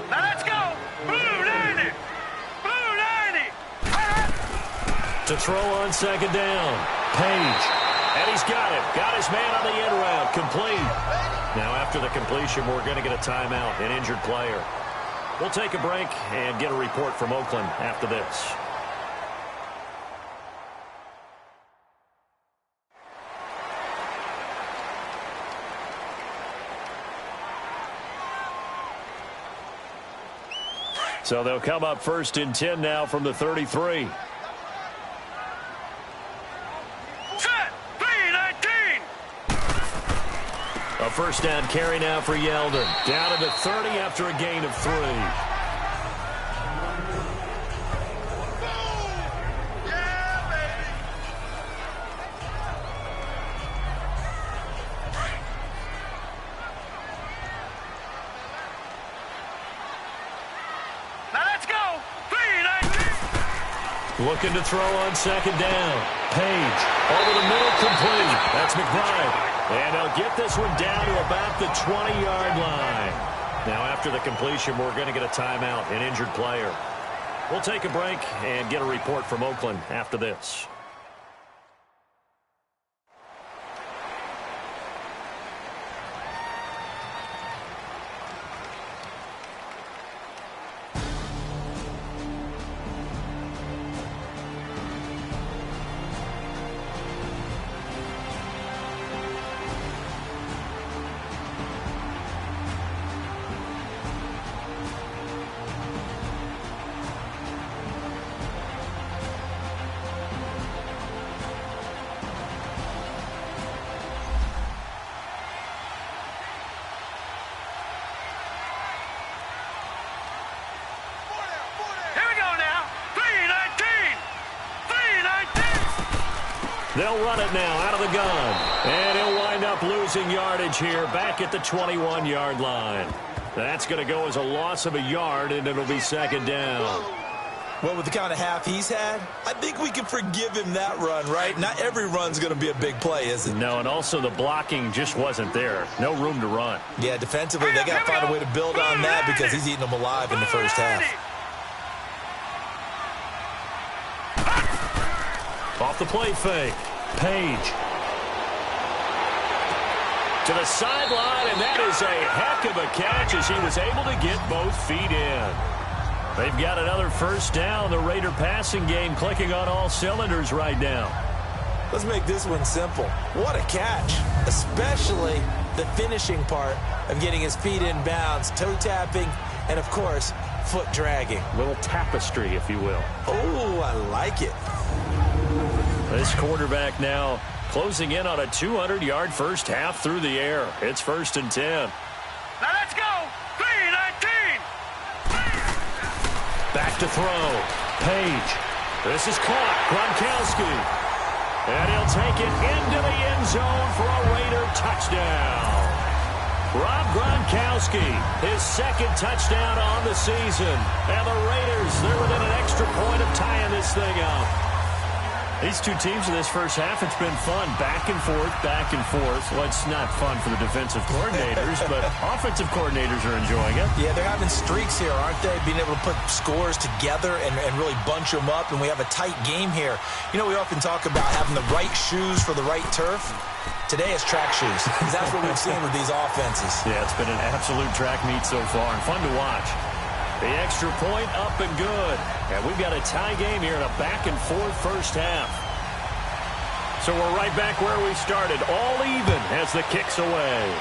Now let's go. Blue 90. Blue 90. To throw on 2nd down. Page. And he's got it. Got his man on the end route. Complete. Now after the completion, we're going to get a timeout, an injured player. We'll take a break and get a report from Oakland after this. So they'll come up 1st and 10 now from the 33. Set. 3-19. A first down carry now for Yeldon. Down to the 30 after a gain of 3. Looking to throw on 2nd down. Page. Over the middle, complete. That's McBride. And they'll get this one down to about the 20-yard line. Now, after the completion, we're going to get a timeout, an injured player. We'll take a break and get a report from Oakland after this. They'll run it now out of the gun. And he'll wind up losing yardage here back at the 21-yard line. That's going to go as a loss of a yard, and it'll be 2nd down. Well, with the kind of half he's had, I think we can forgive him that run, right? Not every run's going to be a big play, is it? No, and also the blocking just wasn't there. No room to run. Yeah, defensively, they got to find a way to build on that because he's eating them alive in the first half. Off the play fake. Page. To the sideline, and that is a heck of a catch as he was able to get both feet in. They've got another first down. The Raider passing game clicking on all cylinders right now. Let's make this one simple. What a catch, especially the finishing part of getting his feet in bounds, toe tapping, and, of course, foot dragging. Little tapestry, if you will. Oh, I like it. This quarterback now closing in on a 200-yard first half through the air. It's 1st and 10. Now let's go. 3-19. Back to throw. Page. This is caught. Gronkowski. And he'll take it into the end zone for a Raider touchdown. Rob Gronkowski, his second touchdown on the season. And the Raiders, they're within an extra point of tying this thing up. These two teams in this first half, it's been fun. Back and forth, back and forth. Well, it's not fun for the defensive coordinators, but offensive coordinators are enjoying it. Yeah, they're having streaks here, aren't they? Being able to put scores together and really bunch them up, and we have a tight game here. You know, we often talk about having the right shoes for the right turf. Today it's track shoes, because that's what we've seen with these offenses. Yeah, it's been an absolute track meet so far, and fun to watch. The extra point up and good. And we've got a tie game here in a back-and-forth first half. So we're right back where we started, all even as the kick's away.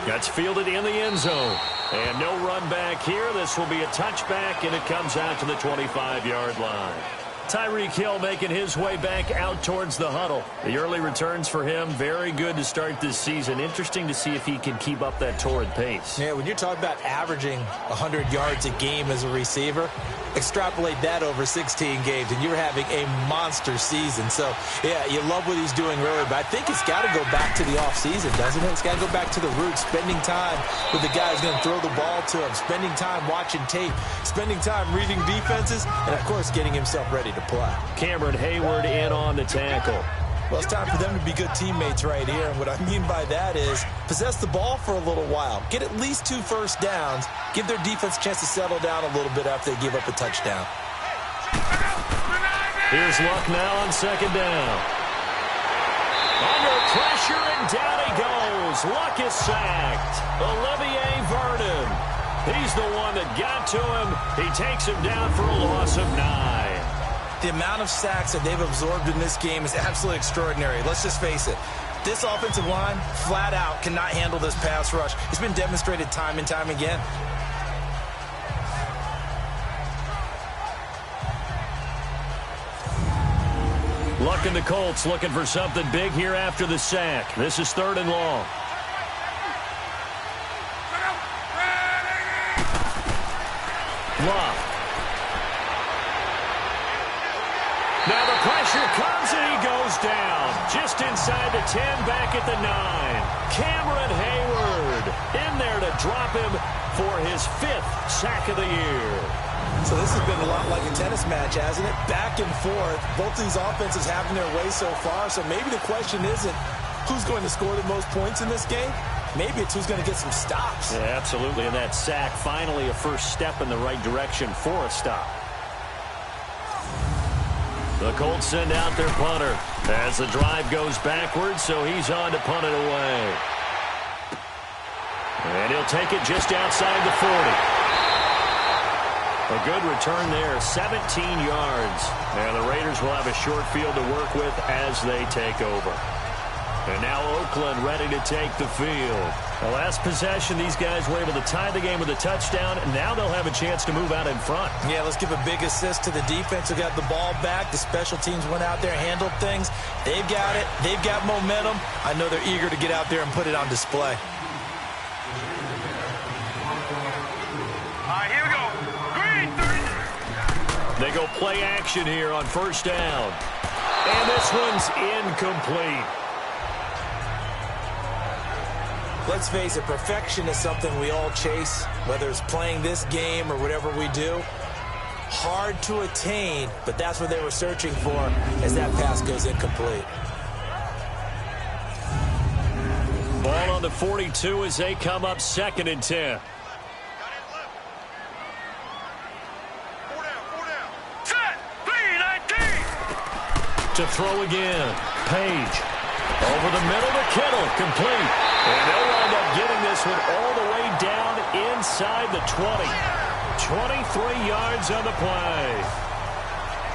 That's fielded in the end zone. And no run back here. This will be a touchback, and it comes out to the 25-yard line. Tyreek Hill making his way back out towards the huddle. The early returns for him, very good to start this season. Interesting to see if he can keep up that torrid pace. Yeah, when you're talking about averaging 100 yards a game as a receiver, extrapolate that over 16 games, and you're having a monster season. So, yeah, you love what he's doing early, but I think it's got to go back to the offseason, doesn't it? It's got to go back to the roots, spending time with the guy who's going to throw the ball to him, spending time watching tape, spending time reading defenses, and, of course, getting himself ready to play. Cameron Hayward in on the tackle. Well, it's time for them to be good teammates right here. And what I mean by that is possess the ball for a little while. Get at least 2 first downs. Give their defense a chance to settle down a little bit after they give up a touchdown. Here's Luck now on second down. Under pressure, and down he goes. Luck is sacked. Olivier Vernon. He's the one that got to him. He takes him down for a loss of 9. The amount of sacks that they've absorbed in this game is absolutely extraordinary. Let's just face it. This offensive line, flat out, cannot handle this pass rush. It's been demonstrated time and time again. Luck and the Colts looking for something big here after the sack. This is 3rd and long. Luck. Now the pressure comes and he goes down. Just inside the 10, back at the 9. Cameron Hayward in there to drop him for his 5th sack of the year. So this has been a lot like a tennis match, hasn't it? Back and forth. Both these offenses having their way so far. So maybe the question isn't who's going to score the most points in this game. Maybe it's who's going to get some stops. Yeah, absolutely. And that sack, finally a first step in the right direction for a stop. The Colts send out their punter as the drive goes backwards, so he's on to punt it away. And he'll take it just outside the 40. A good return there, 17 yards. And the Raiders will have a short field to work with as they take over. And now Oakland ready to take the field. The last possession, these guys were able to tie the game with a touchdown, and now they'll have a chance to move out in front. Yeah, let's give a big assist to the defense who got the ball back. The special teams went out there and handled things. They've got it. They've got momentum. I know they're eager to get out there and put it on display. All right, here we go. Green, 30. They go play action here on first down. And this one's incomplete. Let's face it, perfection is something we all chase, whether it's playing this game or whatever we do. Hard to attain, but that's what they were searching for as that pass goes incomplete. Ball on the 42 as they come up 2nd and 10. Set. 3-19. To throw again. Page. Over the middle to Kittle. Complete. And they'll wind up getting this this one all the way down inside the 20. 23 yards on the play.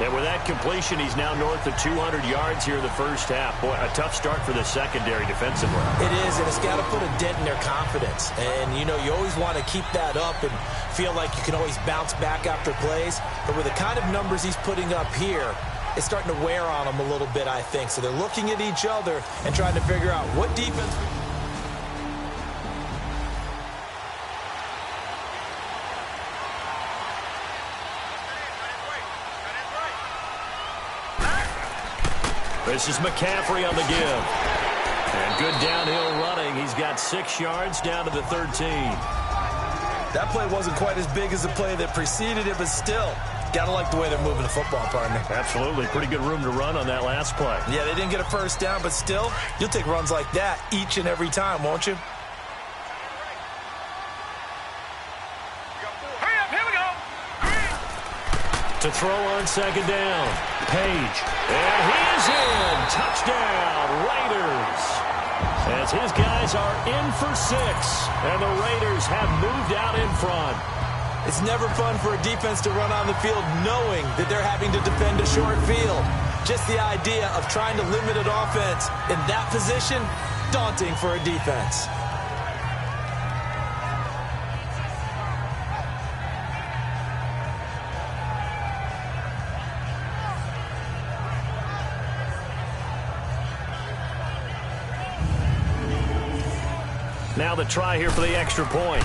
And with that completion, he's now north of 200 yards here in the first half. Boy, a tough start for the secondary defensively. It is, and it's got to put a dent in their confidence. And, you know, you always want to keep that up and feel like you can always bounce back after plays. But with the kind of numbers he's putting up here, it's starting to wear on them a little bit, I think. So they're looking at each other and trying to figure out what defense... This is McCaffrey on the give. And good downhill running. He's got 6 yards down to the 13. That play wasn't quite as big as the play that preceded it, but still, gotta like the way they're moving the football, partner. Absolutely. Pretty good room to run on that last play. Yeah, they didn't get a first down, but still, you'll take runs like that each and every time, won't you? Hurry up, here we go. To throw on second down. Page. And he is in. Touchdown, Raiders. As his guys are in for 6. And the Raiders have moved out in front. It's never fun for a defense to run on the field knowing that they're having to defend a short field. Just the idea of trying to limit an offense in that position, daunting for a defense. Now the try here for the extra point.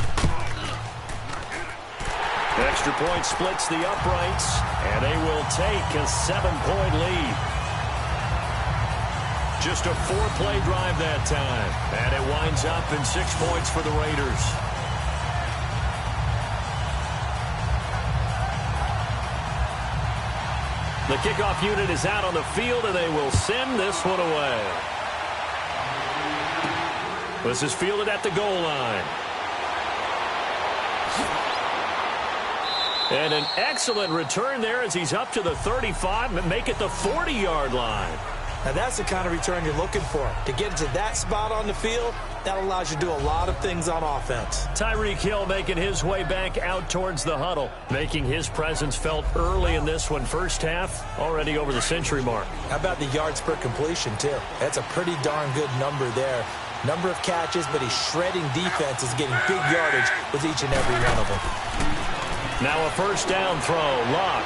The extra point splits the uprights, and they will take a 7-point lead. Just a 4-play drive that time, and it winds up in 6 points for the Raiders. The kickoff unit is out on the field, and they will send this one away. This is fielded at the goal line. And an excellent return there as he's up to the 35 and make it the 40-yard line. Now that's the kind of return you're looking for. To get to that spot on the field, that allows you to do a lot of things on offense. Tyreek Hill making his way back out towards the huddle, making his presence felt early in this one. First half, already over the century mark. How about the yards per completion, too? That's a pretty darn good number there. Number of catches, but he's shredding defense, is getting big yardage with each and every one of them. Now a first down throw, Lock.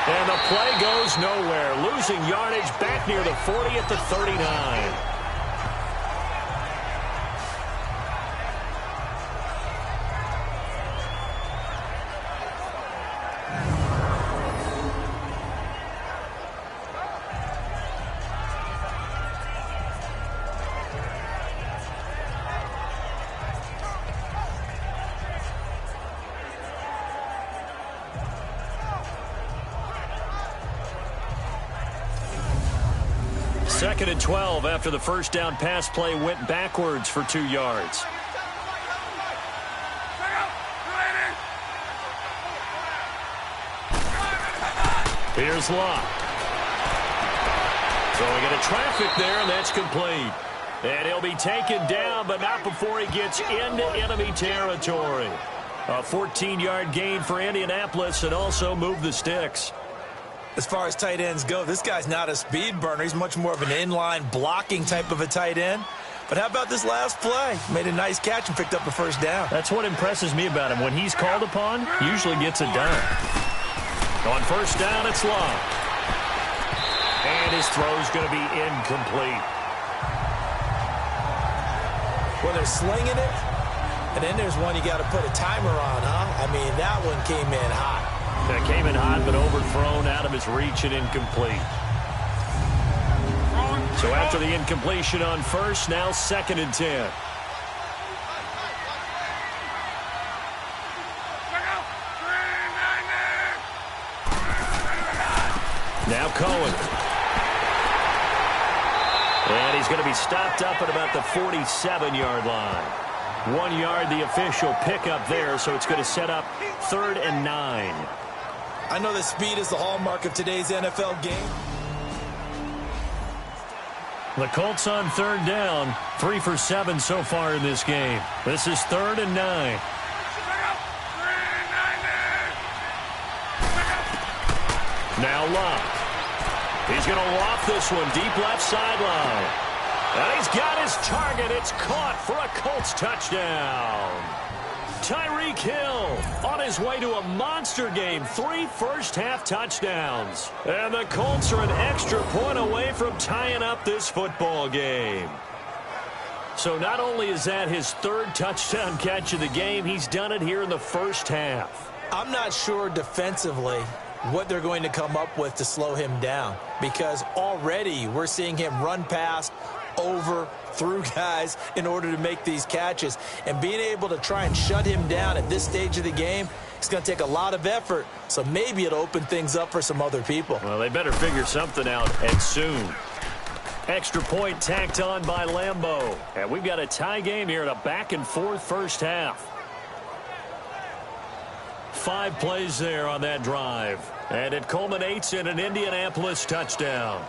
And the play goes nowhere, losing yardage back near the 40 at the 39. Second and 12 after the first down pass play went backwards for 2 yards. Here's Locke. Throwing into traffic there, and that's complete. And he'll be taken down, but not before he gets into enemy territory. A 14-yard gain for Indianapolis and also move the sticks. As far as tight ends go, this guy's not a speed burner. He's much more of an inline blocking type of a tight end. But how about this last play? Made a nice catch and picked up a first down. That's what impresses me about him. When he's called upon, usually gets it done. On first down, it's Long. And his throw's going to be incomplete. Well, they're slinging it, and then there's one you got to put a timer on, huh? I mean, that one came in hot. That came in hot, but overthrown, out of his reach and incomplete. So after the incompletion on first, now second and 10. Now Cohen. And he's going to be stopped up at about the 47-yard line. 1 yard, the official pickup there, so it's going to set up 3rd and 9. I know that speed is the hallmark of today's NFL game. The Colts on third down, 3 for 7 so far in this game. This is 3rd and 9. Now Locke. He's going to loft this one deep left sideline. And he's got his target. It's caught for a Colts touchdown. Tyreek Hill on his way to a monster game. 3 first-half touchdowns. And the Colts are an extra point away from tying up this football game. So not only is that his 3rd touchdown catch of the game, he's done it here in the first half. I'm not sure defensively what they're going to come up with to slow him down, because already we're seeing him run past, over, through guys in order to make these catches. And being able to try and shut him down at this stage of the game, it's going to take a lot of effort. So maybe it'll open things up for some other people. Well, they better figure something out, and soon. Extra point tacked on by Lambeau. And we've got a tie game here in a back-and-forth first half. 5 plays there on that drive. And it culminates in an Indianapolis touchdown.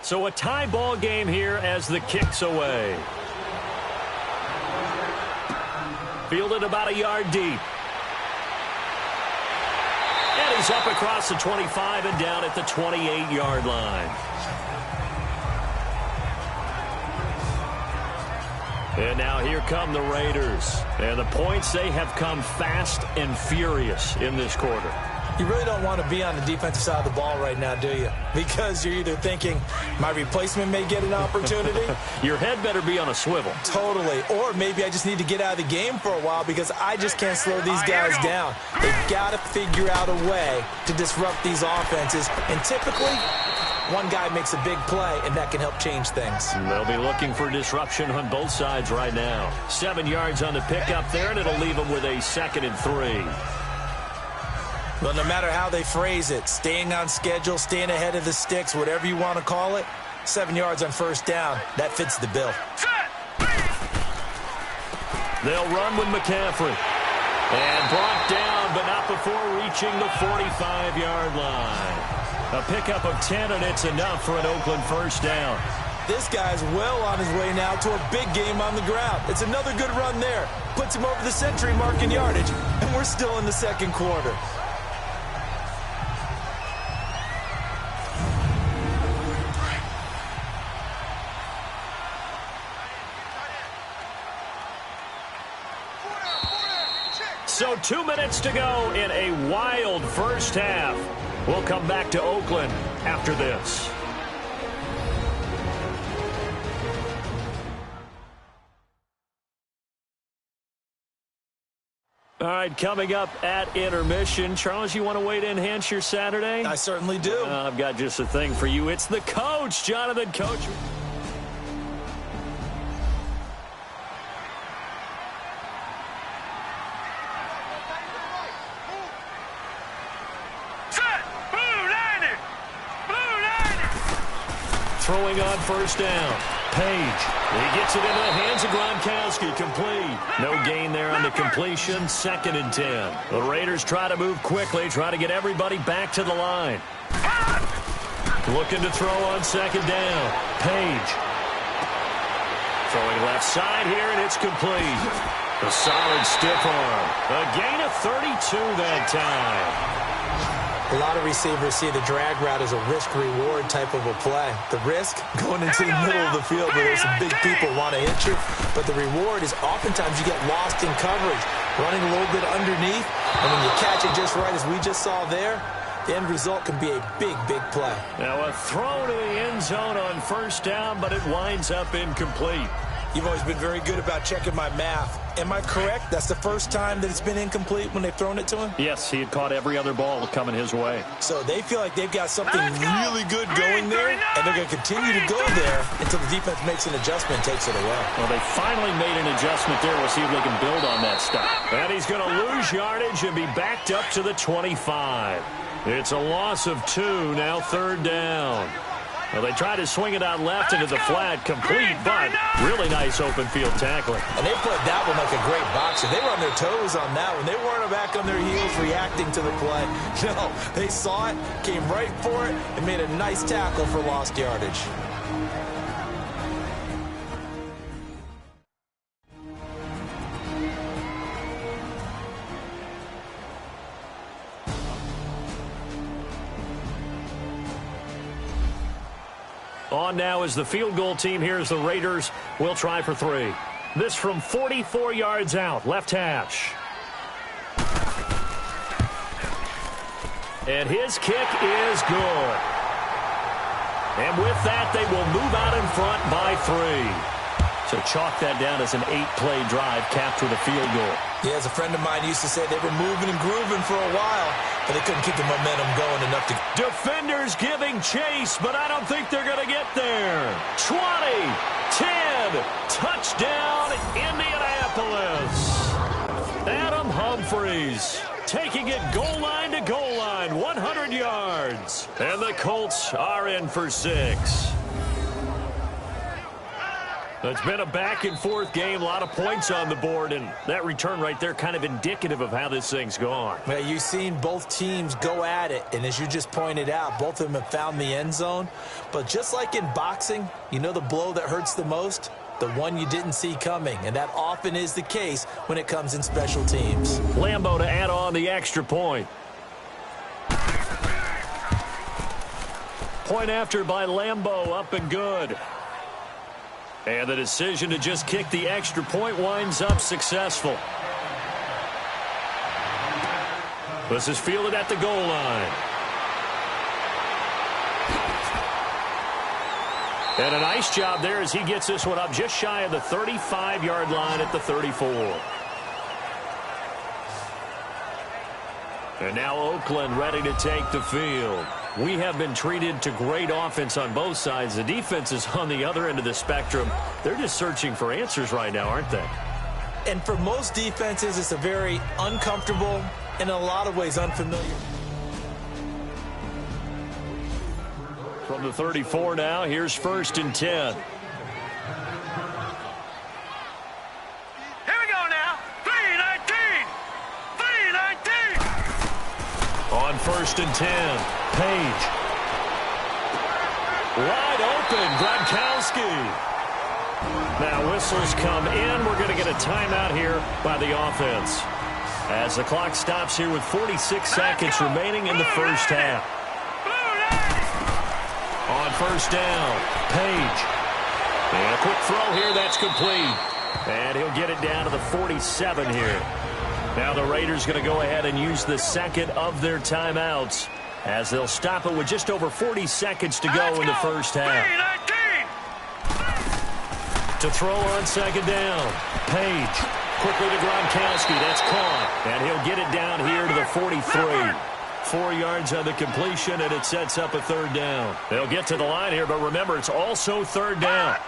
So a tie ball game here as the kick's away. Fielded about a yard deep. And he's up across the 25 and down at the 28-yard line. And now here come the Raiders. And the points, they have come fast and furious in this quarter. You really don't want to be on the defensive side of the ball right now, do you? Because you're either thinking, my replacement may get an opportunity. Your head better be on a swivel. Totally. Or maybe I just need to get out of the game for a while because I just can't slow these guys down. They've got to figure out a way to disrupt these offenses. And typically, one guy makes a big play, and that can help change things. They'll be looking for disruption on both sides right now. 7 yards on the pickup there, and it'll leave them with a 2nd and 3. Well, no matter how they phrase it, staying on schedule, staying ahead of the sticks, whatever you want to call it, 7 yards on first down, that fits the bill. They'll run with McCaffrey. And brought down, but not before reaching the 45-yard line. A pickup of 10, and it's enough for an Oakland first down. This guy's well on his way now to a big game on the ground. It's another good run there. Puts him over the century mark in yardage, and we're still in the second quarter. So 2 minutes to go in a wild first half. We'll come back to Oakland after this. All right, coming up at intermission. Charles, you want to wait to enhance your Saturday? I certainly do. I've got just a thing for you. It's the coach, Jonathan Coach. Throwing on first down. Page. He gets it into the hands of Gronkowski. Complete. No gain there on the completion. 2nd and 10. The Raiders try to move quickly, try to get everybody back to the line. Looking to throw on 2nd down. Page. Throwing left side here, and it's complete. A solid stiff arm. A gain of 32 that time. A lot of receivers see the drag route as a risk-reward type of a play. The risk, going into the middle of the field where there's some big people want to hit you. But the reward is oftentimes you get lost in coverage, running a little bit underneath. And when you catch it just right, as we just saw there, the end result can be a big, big play. Now a throw to the end zone on first down, but it winds up incomplete. You've always been very good about checking my math. Am I correct? That's the first time that it's been incomplete when they've thrown it to him? Yes, he had caught every other ball coming his way. So they feel like they've got something really good going there, and they're going to continue to go there until the defense makes an adjustment and takes it away. Well, they finally made an adjustment there. We'll see if they can build on that stuff. And he's going to lose yardage and be backed up to the 25. It's a loss of 2, now 3rd down. Well, they try to swing it out left into the flat, complete, but really nice open field tackling. And they played that one like a great boxer. They were on their toes on that one. They weren't back on their heels reacting to the play. No, they saw it, came right for it, and made a nice tackle for lost yardage. On now is the field goal team. Here's the Raiders. We'll try for 3. This from 44 yards out, left hash. And his kick is good. And with that, they will move out in front by 3. So chalk that down as an 8-play drive, capped with a field goal. Yeah, as a friend of mine used to say, they were moving and grooving for a while, but they couldn't keep the momentum going enough to... Defenders giving chase, but I don't think they're going to get there. 20, 10, touchdown, Indianapolis. Adam Humphries taking it goal line to goal line, 100 yards. And the Colts are in for 6. It's been a back-and-forth game, a lot of points on the board, and that return right there kind of indicative of how this thing's gone. Well, you've seen both teams go at it, and as you just pointed out, both of them have found the end zone. But just like in boxing, you know the blow that hurts the most? The one you didn't see coming, and that often is the case when it comes in special teams. Lambo to add on the extra point. Point after by Lambo, up and good. And the decision to just kick the extra point winds up successful. This is fielded at the goal line. And a nice job there as he gets this one up just shy of the 35-yard line at the 34. And now Oakland ready to take the field. We have been treated to great offense on both sides. The defense is on the other end of the spectrum. They're just searching for answers right now, aren't they? And for most defenses, it's a very uncomfortable and in a lot of ways unfamiliar. From the 34 now, here's 1st and 10. Here we go now. 3-19. 3-19. On 1st and 10. Page. Wide open, Gronkowski. Now whistles come in. We're going to get a timeout here by the offense. As the clock stops here with 46 seconds remaining in the first half. On 1st down, Page. And a quick throw here, that's complete. And he'll get it down to the 47 here. Now the Raiders going to go ahead and use the second of their timeouts, as they'll stop it with just over 40 seconds to go in the first half. To throw on 2nd down. Page. Quickly to Gronkowski. That's caught. And he'll get it down here to the 43. 4 yards on the completion, and it sets up a 3rd down. They'll get to the line here, but remember, it's also 3rd down.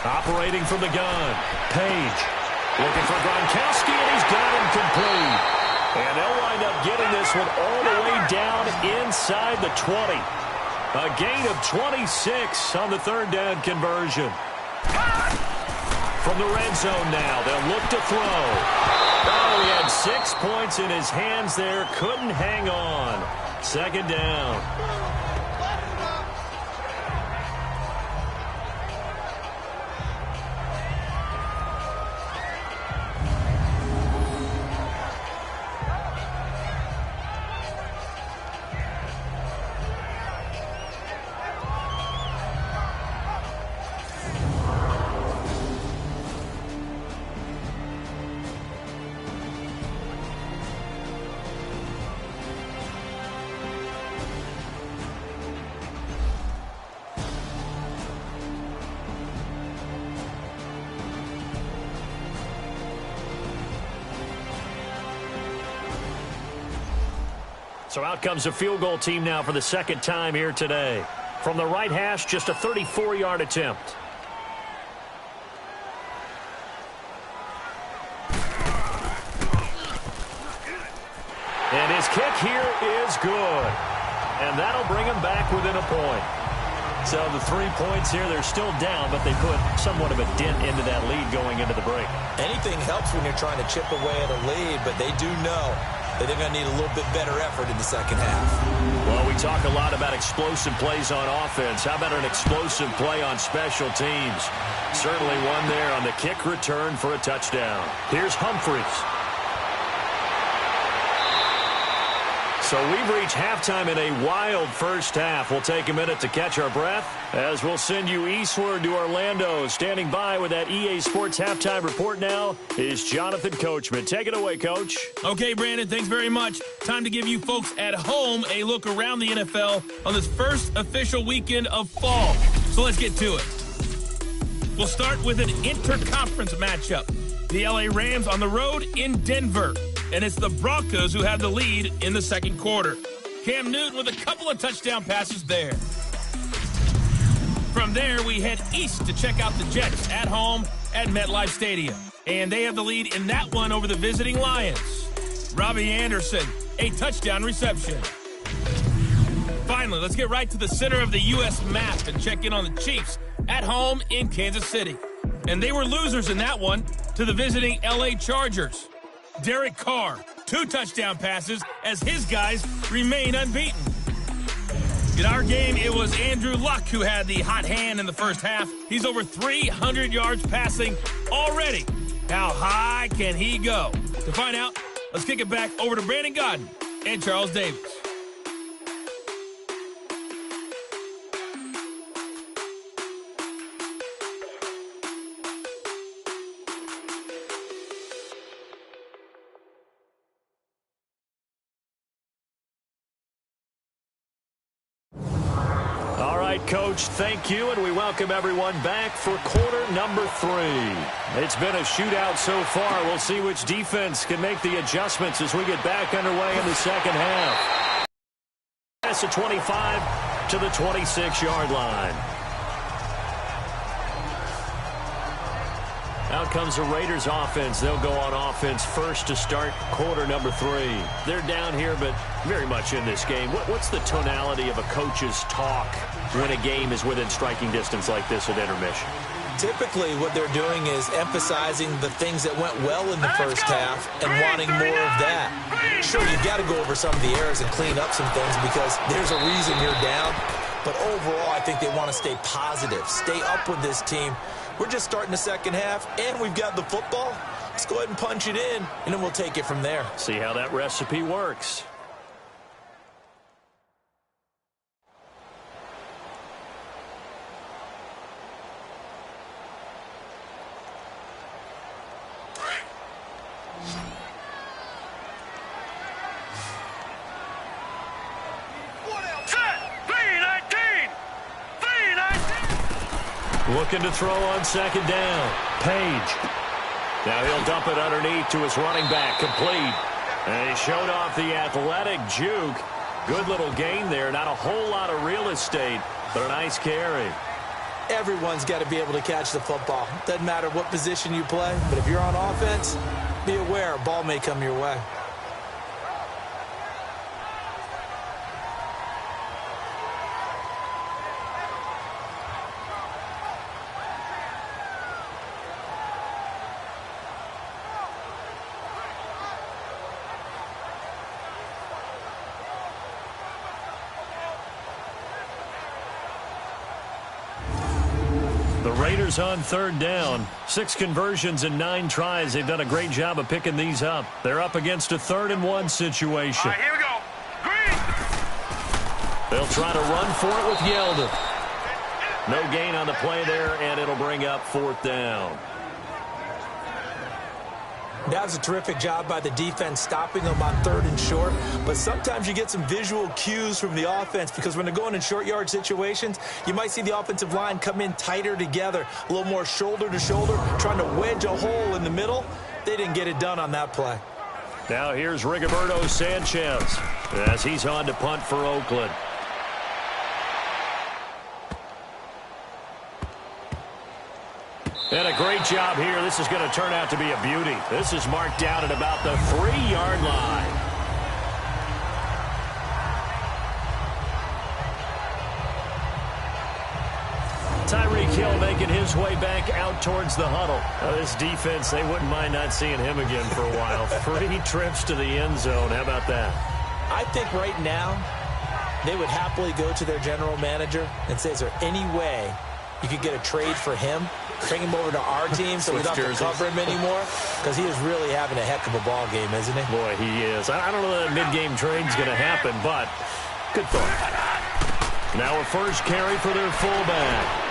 Operating from the gun. Page. Looking for Gronkowski, and he's got him complete. And they'll wind up getting this one all the way down inside the 20. A gain of 26 on the 3rd down conversion. From the red zone now, they'll look to throw. Oh, he had 6 points in his hands there. Couldn't hang on. 2nd down. So out comes a field goal team now for the 2nd time here today. From the right hash, just a 34-yard attempt. And his kick here is good. and that'll bring them back within a point. So the 3 points here, they're still down, but they put somewhat of a dent into that lead going into the break. Anything helps when you're trying to chip away at a lead, but they do know that they're going to need a little bit better effort in the second half. Well, we talk a lot about explosive plays on offense. How about an explosive play on special teams? Certainly one there on the kick return for a touchdown. Here's Humphries. So we've reached halftime in a wild first half. We'll take a minute to catch our breath as we'll send you eastward to Orlando. Standing by with that EA Sports halftime report now is Jonathan Coachman. Take it away, Coach. Okay, Brandon, thanks very much. Time to give you folks at home a look around the NFL on this first official weekend of fall. So let's get to it. We'll start with an interconference matchup. The LA Rams on the road in Denver. And it's the Broncos who have the lead in the second quarter. Cam Newton with a couple of touchdown passes there. From there, we head east to check out the Jets at home at MetLife Stadium. And they have the lead in that one over the visiting Lions. Robbie Anderson, a touchdown reception. Finally, let's get right to the center of the U.S. map and check in on the Chiefs at home in Kansas City. And they were losers in that one to the visiting L.A. Chargers. Derek Carr, 2 touchdown passes as his guys remain unbeaten. In our game, it was Andrew Luck who had the hot hand in the first half. He's over 300 yards passing already. How high can he go? To find out, let's kick it back over to Brandon Godden and Charles Davis. Coach, thank you, and we welcome everyone back for quarter number 3. It's been a shootout so far. We'll see which defense can make the adjustments as we get back underway in the second half. That's a 25 to the 26-yard line. Out comes the Raiders offense. They'll go on offense first to start quarter number 3. They're down here, but very much in this game. What's the tonality of a coach's talk when a game is within striking distance like this at intermission? Typically, what they're doing is emphasizing the things that went well in the first half and wanting more of that. Sure, you've got to go over some of the errors and clean up some things because there's a reason you're down. But overall, I think they want to stay positive, stay up with this team. We're just starting the second half, and we've got the football. Let's go ahead and punch it in, and then we'll take it from there. See how that recipe works. Looking to throw on second down. Page. Now he'll dump it underneath to his running back. Complete. And he showed off the athletic juke. Good little gain there. Not a whole lot of real estate, but a nice carry. Everyone's got to be able to catch the football. Doesn't matter what position you play, but if you're on offense, be aware a ball may come your way. Raiders on third down. 6 conversions and 9 tries. They've done a great job of picking these up. They're up against a 3rd-and-1 situation. All right, here we go. Green. They'll try to run for it with Yeldon. No gain on the play there, and it'll bring up 4th down. That was a terrific job by the defense stopping them on 3rd and short. But sometimes you get some visual cues from the offense because when they're going in short yard situations, you might see the offensive line come in tighter together, a little more shoulder to shoulder, trying to wedge a hole in the middle. They didn't get it done on that play. Now here's Rigoberto Sanchez as he's on to punt for Oakland. And a great job here. This is going to turn out to be a beauty. This is marked down at about the 3-yard line. Hill making his way back out towards the huddle. This defense, they wouldn't mind not seeing him again for a while. 3 trips to the end zone. How about that? I think right now they would happily go to their general manager and say, is there any way you could get a trade for him? Bring him over to our team so we don't have to cover him anymore? Because he is really having a heck of a ball game, isn't he? Boy, he is. I don't know that a mid-game trade's going to happen, but good thought. Now a first carry for their fullback.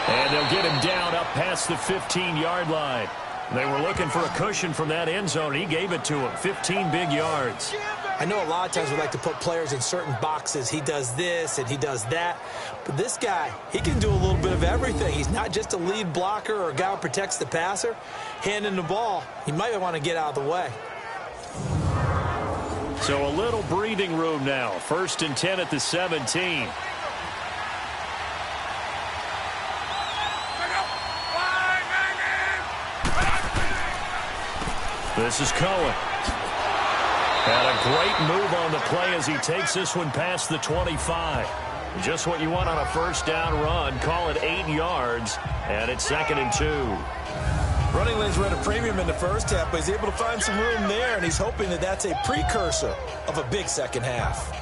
And they'll get him down up past the 15-yard line. They were looking for a cushion from that end zone. He gave it to him. 15 big yards. I know a lot of times we like to put players in certain boxes. He does this and he does that. But this guy, he can do a little bit of everything. He's not just a lead blocker or a guy who protects the passer. Handing the ball, he might want to get out of the way. So a little breathing room now. 1st and 10 at the 17. This is Cohen. And a great move on the play as he takes this one past the 25. Just what you want on a first down run. Call it 8 yards, and it's 2nd and 2. Running lanes were at a premium in the first half, but he's able to find some room there, and he's hoping that that's a precursor of a big second half.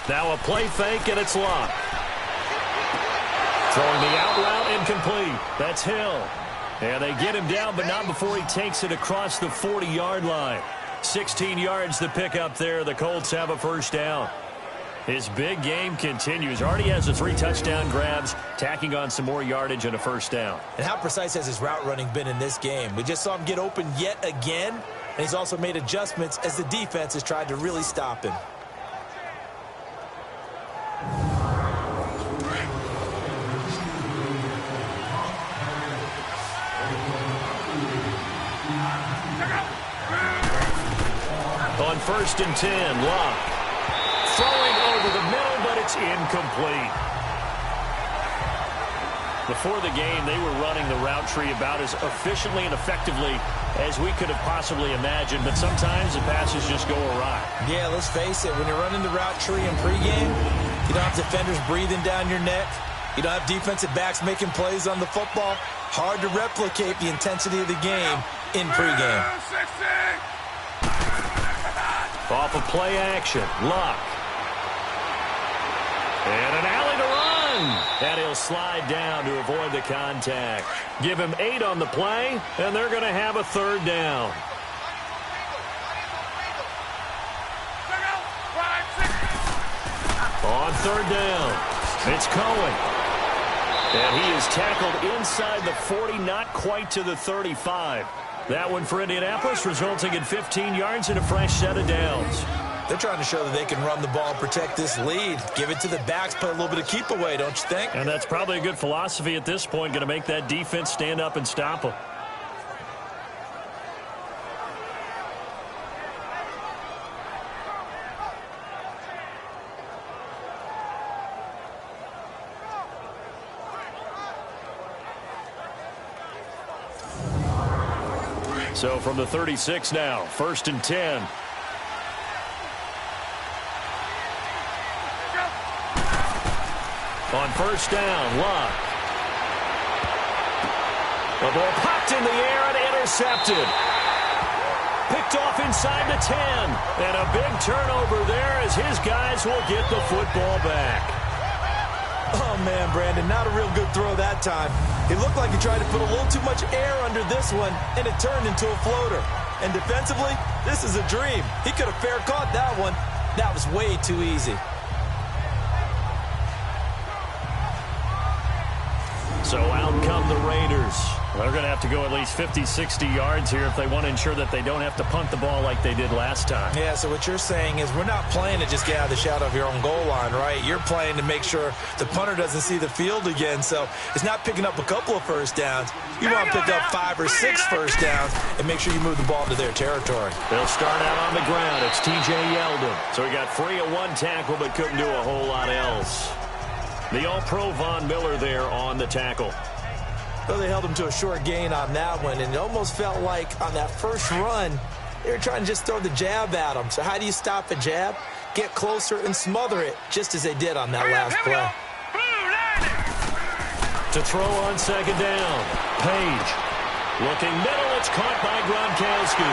Now a play fake, and it's locked. Throwing the out route, incomplete. That's Hill. And they get him down, but not before he takes it across the 40-yard line. 16 yards to pick up there. The Colts have a first down. His big game continues. Already has the 3 touchdown grabs, tacking on some more yardage and a first down. And how precise has his route running been in this game? We just saw him get open yet again, and he's also made adjustments as the defense has tried to really stop him. On 1st and 10, Locke. Throwing over the middle, but it's incomplete. Before the game, they were running the route tree about as efficiently and effectively as we could have possibly imagined, but sometimes the passes just go awry. Yeah, let's face it, when you're running the route tree in pregame, you don't have defenders breathing down your neck. You don't have defensive backs making plays on the football. Hard to replicate the intensity of the game in pregame. Off of play action, Luck. And an alley to run. And he'll slide down to avoid the contact. Give him 8 on the play, and they're going to have a 3rd down. On 3rd down, it's Cohen. And he is tackled inside the 40, not quite to the 35. That one for Indianapolis, resulting in 15 yards and a fresh set of downs. They're trying to show that they can run the ball and protect this lead. Give it to the backs, play a little bit of keep away, don't you think? And that's probably a good philosophy at this point, going to make that defense stand up and stop them. So from the 36 now, 1st and 10. On 1st down, Luck. The ball popped in the air and intercepted. Picked off inside the 10. And a big turnover there as his guys will get the football back. Oh, man, Brandon, not a real good throw that time. It looked like he tried to put a little too much air under this one, and it turned into a floater. And defensively, this is a dream. He could have fair caught that one. That was way too easy. So out come the Raiders. They're going to have to go at least 50, 60 yards here if they want to ensure that they don't have to punt the ball like they did last time. Yeah, so what you're saying is we're not playing to just get out of the shadow of your own goal line, right? You're playing to make sure the punter doesn't see the field again. So it's not picking up a couple of first downs. You want to pick up 5 or 6 first downs and make sure you move the ball into their territory. They'll start out on the ground. It's T.J. Yeldon. So he got free of 1 tackle but couldn't do a whole lot else. The All-Pro Von Miller there on the tackle. Well, they held him to a short gain on that one, and it almost felt like on that first run, they were trying to just throw the jab at him. So how do you stop a jab? Get closer and smother it, just as they did on that last play. To throw on second down, Page. Looking middle, it's caught by Gronkowski.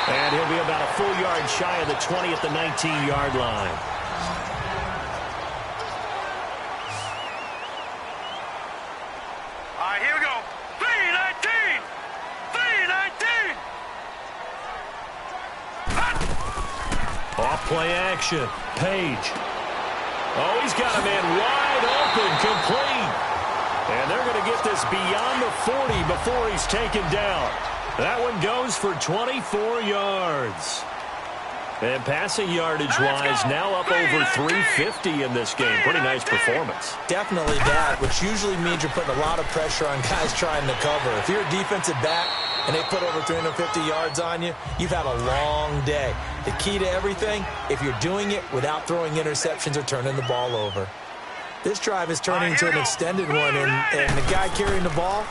And he'll be about a full yard shy of the 20 at the 19-yard line. Here we go. 3-19. 3-19. Off play action. Page. Oh, he's got a man wide open, complete. And they're going to get this beyond the 40 before he's taken down. That one goes for 24 yards. And passing yardage-wise, now up over 350 in this game. Pretty nice performance. Definitely that, which usually means you're putting a lot of pressure on guys trying to cover. If you're a defensive back and they put over 350 yards on you, you've had a long day. The key to everything, if you're doing it without throwing interceptions or turning the ball over. This drive is turning into an extended one, and the guy carrying the ball,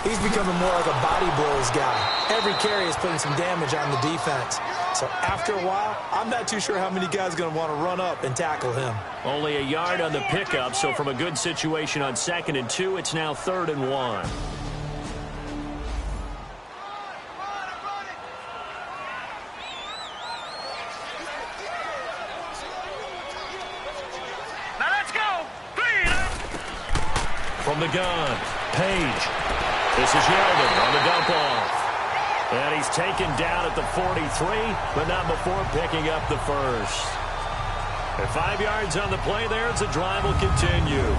he's becoming more like a body blows guy. Every carry is putting some damage on the defense. So after a while, I'm not too sure how many guys are going to want to run up and tackle him. Only a yard on the pickup, so from a good situation on 2nd and 2, it's now 3rd and 1. From the gun, Page. This is Yeldon on the dump off. And he's taken down at the 43, but not before picking up the first. And 5 yards on the play there as the drive will continue.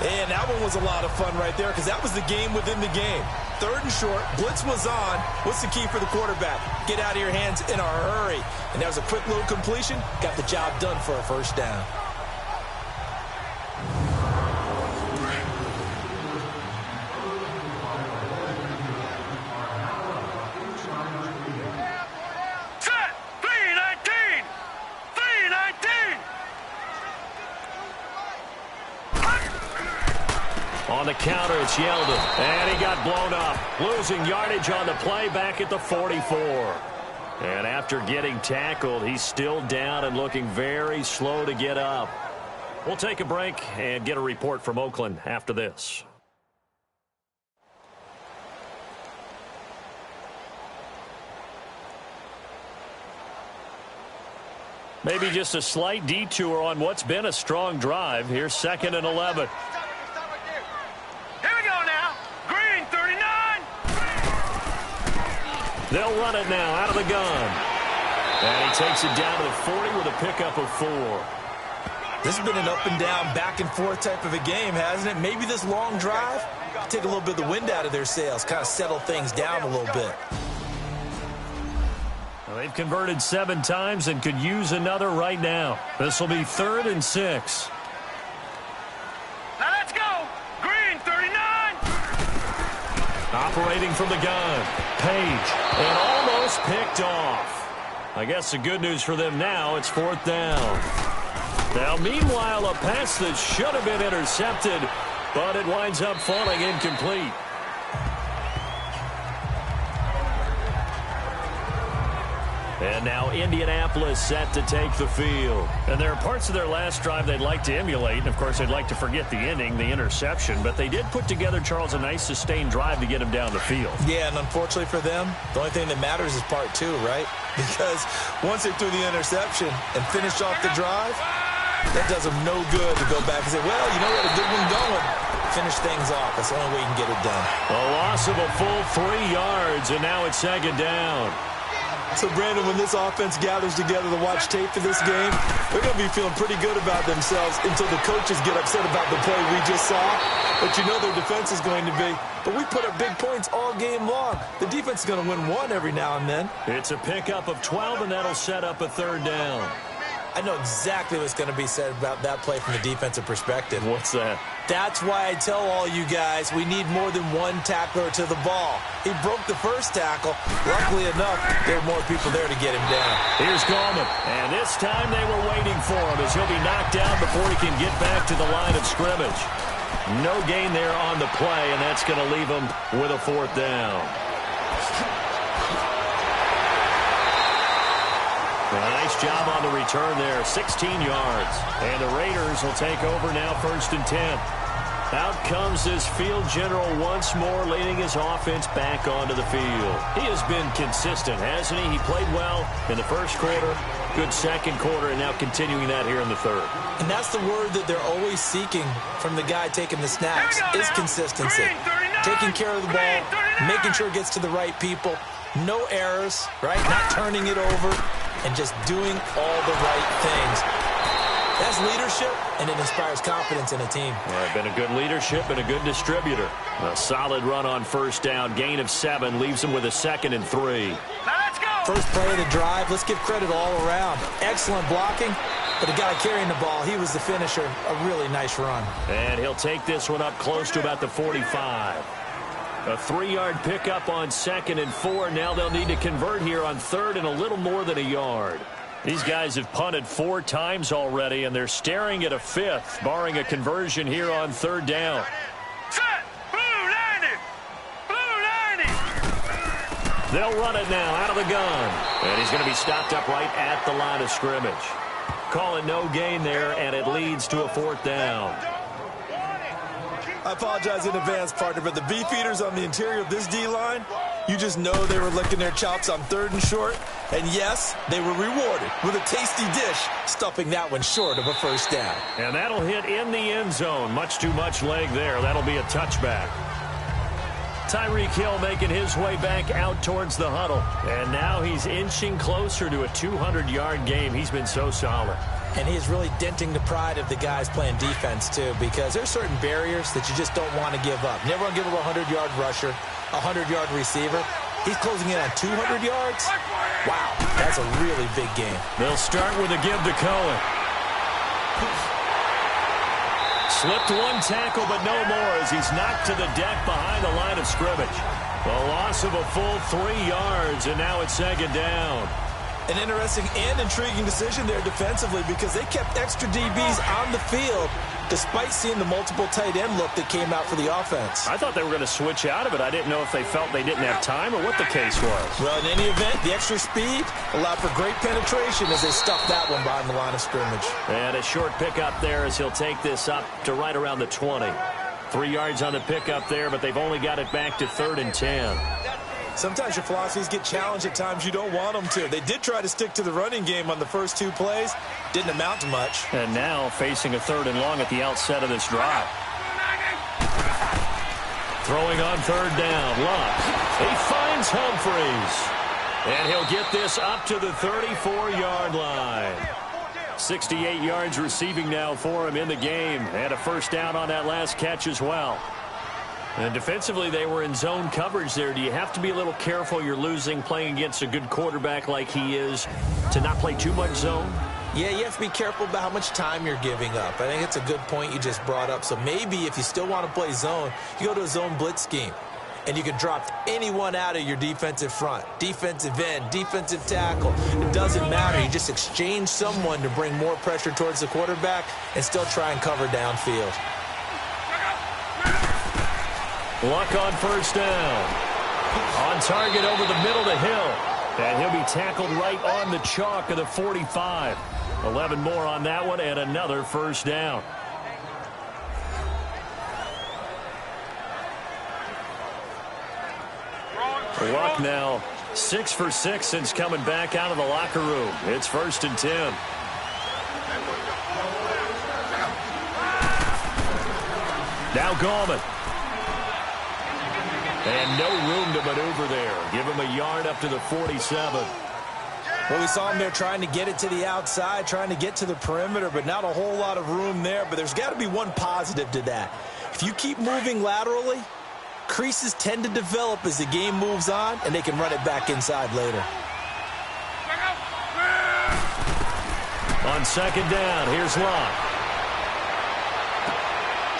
And that one was a lot of fun right there because that was the game within the game. 3rd and short, blitz was on. What's the key for the quarterback? Get out of your hands in a hurry. And that was a quick little completion. Got the job done for a first down. On the counter, it's Yeldon. And he got blown up. Losing yardage on the play back at the 44. And after getting tackled, he's still down and looking very slow to get up. We'll take a break and get a report from Oakland after this. Maybe just a slight detour on what's been a strong drive. Here's 2nd and 11. They'll run it now out of the gun. And he takes it down to the 40 with a pickup of 4. This has been an up and down, back and forth type of a game, hasn't it? Maybe this long drive, take a little bit of the wind out of their sails, kind of settle things down a little bit. Well, they've converted 7 times and could use another right now. This will be 3rd and 6. Now let's go. Green, 39. Operating from the gun, Page, and almost picked off. I guess the good news for them now, it's 4th down. Now, meanwhile, a pass that should have been intercepted, but it winds up falling incomplete. And now Indianapolis set to take the field. And there are parts of their last drive they'd like to emulate. And, of course, they'd like to forget the inning, the interception. But they did put together, Charles, a nice sustained drive to get him down the field. Yeah, and unfortunately for them, the only thing that matters is part 2, right? Because once they threw the interception and finished off the drive, that does them no good to go back and say, well, you know what, a good one going. Finish things off. That's the only way you can get it done. A loss of a full 3 yards, and now it's 2nd down. So, Brandon, when this offense gathers together to watch tape for this game, they're going to be feeling pretty good about themselves until the coaches get upset about the play we just saw. But you know their defense is going to be. But we put up big points all game long. The defense is going to win one every now and then. It's a pickup of 12, and that'll set up a third down. I know exactly what's going to be said about that play from the defensive perspective. What's that? That's why I tell all you guys we need more than one tackler to the ball. He broke the first tackle. Luckily enough, there were more people there to get him down. Here's Gallman. And this time they were waiting for him as he'll be knocked down before he can get back to the line of scrimmage. No gain there on the play, and that's going to leave him with a fourth down. Nice job on the return there, 16 yards. And the Raiders will take over now, 1st and 10. Out comes this field general once more, leading his offense back onto the field. He has been consistent, hasn't he? He played well in the first quarter, good second quarter, and now continuing that here in the third. And that's the word that they're always seeking from the guy taking the snaps, is consistency. Taking care of the ball, making sure it gets to the right people, no errors, right? Not turning it over, and just doing all the right things. That's leadership, and it inspires confidence in a team. Yeah, been a good leadership and a good distributor. A solid run on first down. Gain of 7 leaves him with a 2nd and 3. Let's go! First play of the drive, let's give credit all around. Excellent blocking, but the guy carrying the ball, he was the finisher. A really nice run. And he'll take this one up close to about the 45. A 3-yard pickup on 2nd and 4. Now they'll need to convert here on 3rd and a little more than a yard. These guys have punted 4 times already, and they're staring at a 5th, barring a conversion here on 3rd down. Set! Blue 90! Blue 90! They'll run it now out of the gun. And he's going to be stopped up right at the line of scrimmage. Call it no gain there, and it leads to a 4th down. I apologize in advance, partner, but the beef eaters on the interior of this D-line, you just know they were licking their chops on 3rd and short. And yes, they were rewarded with a tasty dish, stuffing that one short of a first down. And that'll hit in the end zone. Much too much leg there. That'll be a touchback. Tyreek Hill making his way back out towards the huddle. And now he's inching closer to a 200-yard game. He's been so solid. And he is really denting the pride of the guys playing defense, too, because there's certain barriers that you just don't want to give up. Never want to give up a 100-yard rusher, a 100-yard receiver. He's closing in on 200 yards. Wow, that's a really big game. They'll start with a give to Cohen. Slipped one tackle, but no more as he's knocked to the deck behind the line of scrimmage. A loss of a full 3 yards, and now it's 2nd down. An interesting and intriguing decision there defensively because they kept extra DBs on the field despite seeing the multiple tight end look that came out for the offense. I thought they were going to switch out of it. I didn't know if they felt they didn't have time or what the case was. Well, in any event, the extra speed allowed for great penetration as they stuffed that one behind the line of scrimmage. And a short pickup there as he'll take this up to right around the 20. 3 yards on the pickup there, but they've only got it back to 3rd and 10. Sometimes your philosophies get challenged at times you don't want them to. They did try to stick to the running game on the first 2 plays. Didn't amount to much. And now facing a 3rd and long at the outset of this drive. Throwing on 3rd down. Luck. He finds Humphreys. And he'll get this up to the 34-yard line. 68 yards receiving now for him in the game. And a first down on that last catch as well. And defensively, they were in zone coverage there. Do you have to be a little careful? You're losing playing against a good quarterback like he is to not play too much zone? Yeah, you have to be careful about how much time you're giving up. I think it's a good point you just brought up. So maybe if you still want to play zone, you go to a zone blitz scheme. And you can drop anyone out of your defensive front. Defensive end, defensive tackle. It doesn't matter. You just exchange someone to bring more pressure towards the quarterback and still try and cover downfield. Luck on first down. On target over the middle to Hill. And he'll be tackled right on the chalk of the 45. 11 more on that one and another first down. Luck now 6 for 6 since coming back out of the locker room. It's 1st and 10. Now Gallman. And no room to maneuver there. Give him a yard up to the 47. Well, we saw him there trying to get it to the outside, trying to get to the perimeter, but not a whole lot of room there. But there's got to be one positive to that. If you keep moving laterally, creases tend to develop as the game moves on, and they can run it back inside later. On second down, here's Locke.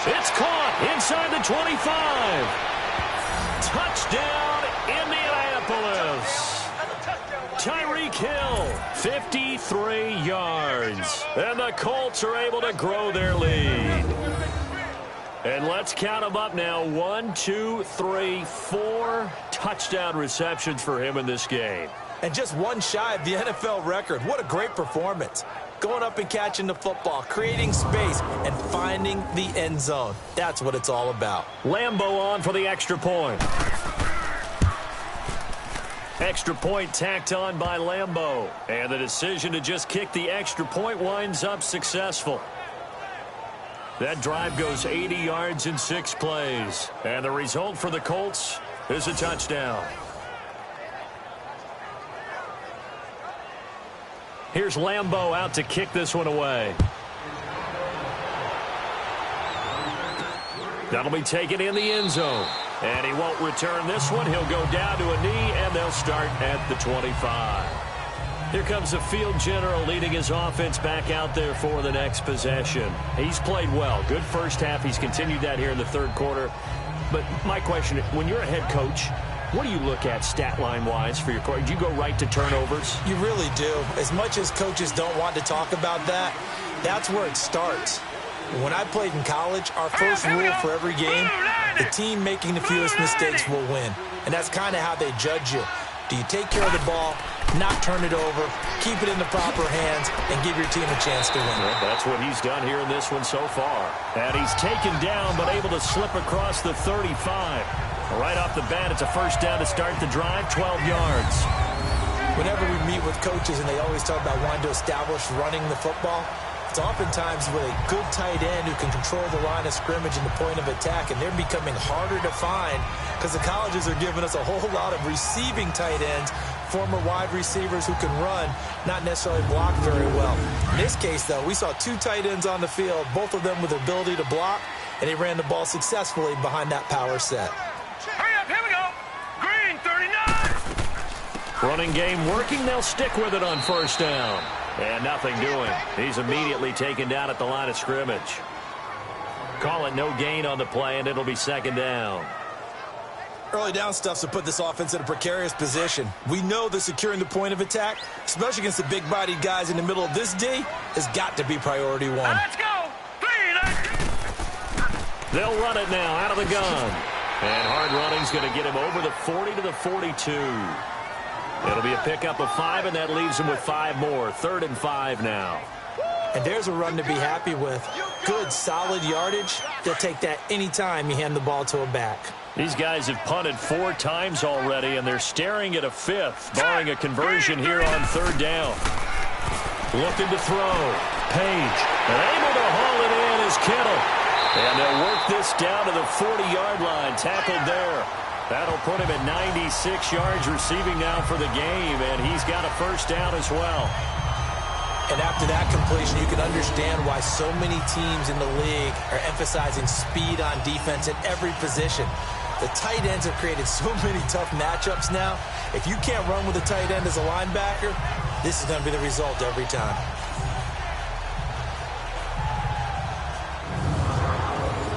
It's caught inside the 25. Touchdown, Indianapolis. Tyreek Hill, 53 yards. And the Colts are able to grow their lead. And let's count them up now. 1, 2, 3, 4 touchdown receptions for him in this game. And just one shy of the NFL record. What a great performance. Going up and catching the football, creating space, and finding the end zone. That's what it's all about. Lambeau on for the extra point. Extra point tacked on by Lambeau. And the decision to just kick the extra point winds up successful. That drive goes 80 yards in 6 plays. And the result for the Colts is a touchdown. Here's Lambeau out to kick this one away. That'll be taken in the end zone. And he won't return this one. He'll go down to a knee, and they'll start at the 25. Here comes the field general leading his offense back out there for the next possession. He's played well. Good first half. He's continued that here in the third quarter. But my question, when you're a head coach, what do you look at stat line-wise for your coach? Do you go right to turnovers? You really do. As much as coaches don't want to talk about that, that's where it starts. When I played in college, our first rule for every game, the team making the fewest mistakes will win. And that's kind of how they judge you. Do you take care of the ball, not turn it over, keep it in the proper hands, and give your team a chance to win? Well, that's what he's done here in this one so far. And he's taken down, but able to slip across the 35. Right off the bat, it's a first down to start the drive, 12 yards. Whenever we meet with coaches and they always talk about wanting to establish running the football, it's oftentimes with a good tight end who can control the line of scrimmage and the point of attack, and they're becoming harder to find because the colleges are giving us a whole lot of receiving tight ends, former wide receivers who can run, not necessarily block very well. In this case, though, we saw 2 tight ends on the field, both of them with the ability to block, and he ran the ball successfully behind that power set. Hurry up, here we go. Green, 39. Running game working. They'll stick with it on first down. And nothing doing. He's immediately taken down at the line of scrimmage. Call it no gain on the play, and it'll be second down. Early down stuff's to put this offense in a precarious position. We know that securing the point of attack, especially against the big-bodied guys in the middle of this D, has got to be priority one. Let's go. They'll run it now out of the gun. And hard running's going to get him over the 40 to the 42. It'll be a pickup of 5, and that leaves him with 5 more. 3rd and 5 now. And there's a run to be happy with. Good, solid yardage. They'll take that anytime you hand the ball to a back. These guys have punted 4 times already, and they're staring at a 5th, barring a conversion here on 3rd down. Looking to throw. Page. And able to haul it in is Kittle. And they'll work this down to the 40-yard line. Tackled there. That'll put him at 96 yards receiving now for the game, and he's got a first down as well. And after that completion, you can understand why so many teams in the league are emphasizing speed on defense at every position. The tight ends have created so many tough matchups now. If you can't run with a tight end as a linebacker, this is going to be the result every time.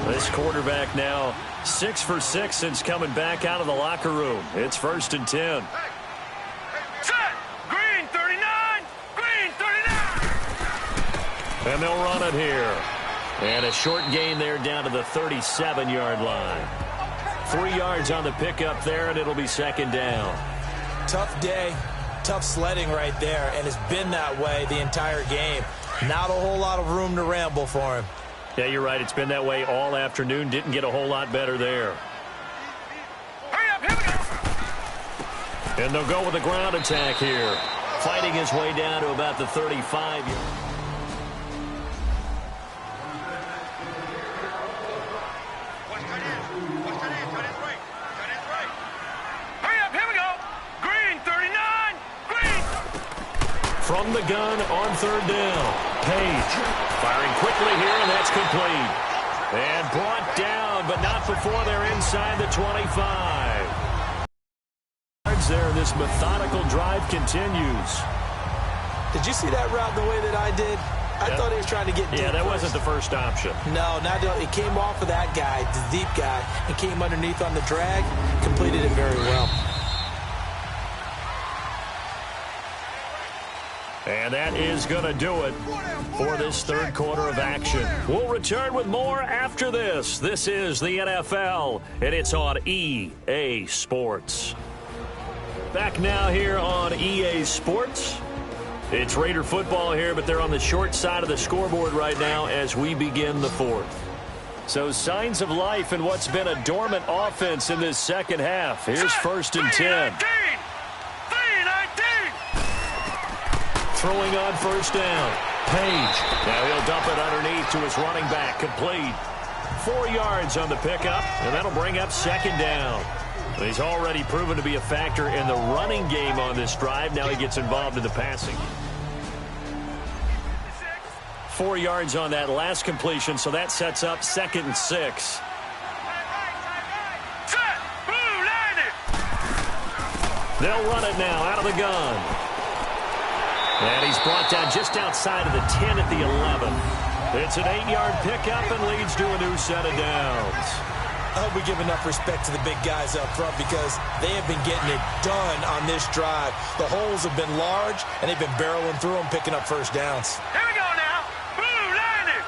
This quarterback now 6 for 6 since coming back out of the locker room. It's 1st and 10. Set. Green, 39. Green, 39. And they'll run it here. And a short gain there down to the 37-yard line. 3 yards on the pickup there, and it'll be second down. Tough day, tough sledding right there, and it's been that way the entire game. Not a whole lot of room to ramble for him. Yeah, you're right. It's been that way all afternoon. Didn't get a whole lot better there. Hurry up, here we go. And they'll go with a ground attack here. Fighting his way down to about the 35. Hurry up, here we go. Green, 39. Green. From the gun on third down. Page firing quickly here, and that's complete. And brought down, but not before they're inside the 25. There, this methodical drive continues. Did you see that route the way that I did? I thought he was trying to get deep. Yeah, that wasn't the first option. No, it came off of that guy, the deep guy, and came underneath on the drag, completed it very well. And that is going to do it for this third quarter of action. We'll return with more after this. This is the NFL, and it's on EA Sports. Back now here on EA Sports. It's Raider football here, but they're on the short side of the scoreboard right now as we begin the fourth. So signs of life in what's been a dormant offense in this second half. Here's first and 10. Throwing on first down. Page. Now he'll dump it underneath to his running back. Complete. 4 yards on the pickup, and that'll bring up second down. He's already proven to be a factor in the running game on this drive. Now he gets involved in the passing. 4 yards on that last completion, so that sets up second and 6. They'll run it now out of the gun. And he's brought down just outside of the 10 at the 11. It's an 8-yard pickup and leads to a new set of downs. I hope we give enough respect to the big guys up front because they have been getting it done on this drive. The holes have been large, and they've been barreling through them, picking up first downs. Here we go now. Blue lining.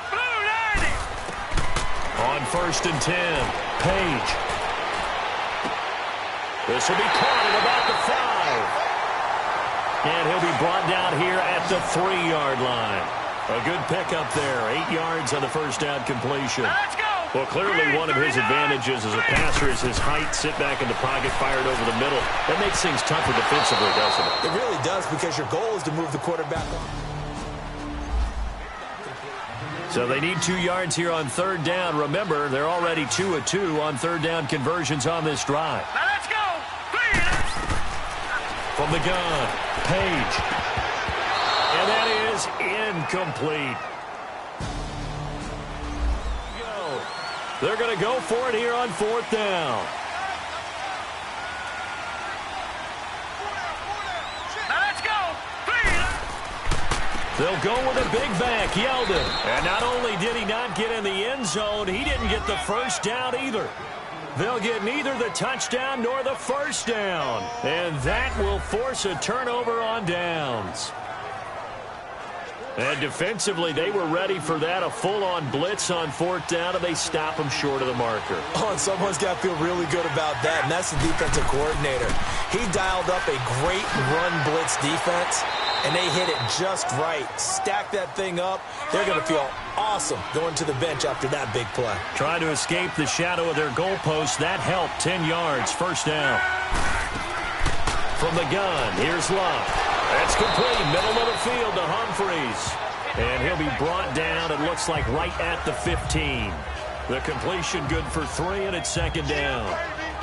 Blue lining. On first and 10, Page. This will be caught at about the 5. And he'll be brought down here at the 3-yard line. A good pickup there. 8 yards on the first down completion. Let's go. Well, clearly one of his advantages as a passer is his height, sit back in the pocket, fired over the middle. That makes things tougher defensively, doesn't it? It really does because your goal is to move the quarterback. So they need 2 yards here on third down. Remember, they're already 2 of 2 on third down conversions on this drive. Now let's go. From the gun, Page. And that is incomplete. They're going to go for it here on fourth down. Now let's go. They'll go with a big back, Yeldon. And not only did he not get in the end zone, he didn't get the first down either. They'll get neither the touchdown nor the first down. And that will force a turnover on downs. And defensively, they were ready for that, a full-on blitz on fourth down, and they stop them short of the marker. Oh, and someone's got to feel really good about that, and that's the defensive coordinator. He dialed up a great run blitz defense, and they hit it just right. Stack that thing up. They're going to feel awesome going to the bench after that big play. Trying to escape the shadow of their goalpost. That helped. 10 yards, first down. From the gun, here's Love. That's complete, middle of the field to Humphreys. And he'll be brought down, it looks like right at the 15. The completion good for 3, and it's second down.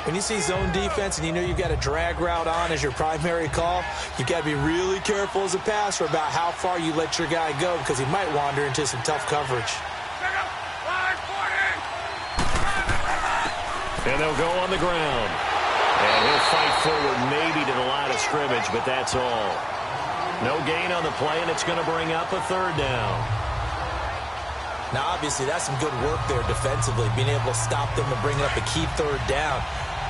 When you see zone defense and you know you've got a drag route on as your primary call, you've got to be really careful as a passer about how far you let your guy go because he might wander into some tough coverage. And they'll go on the ground. And he'll fight forward maybe to the line of scrimmage, but that's all. No gain on the play, and it's going to bring up a third down. Now, obviously, that's some good work there defensively, being able to stop them and bring up a key third down.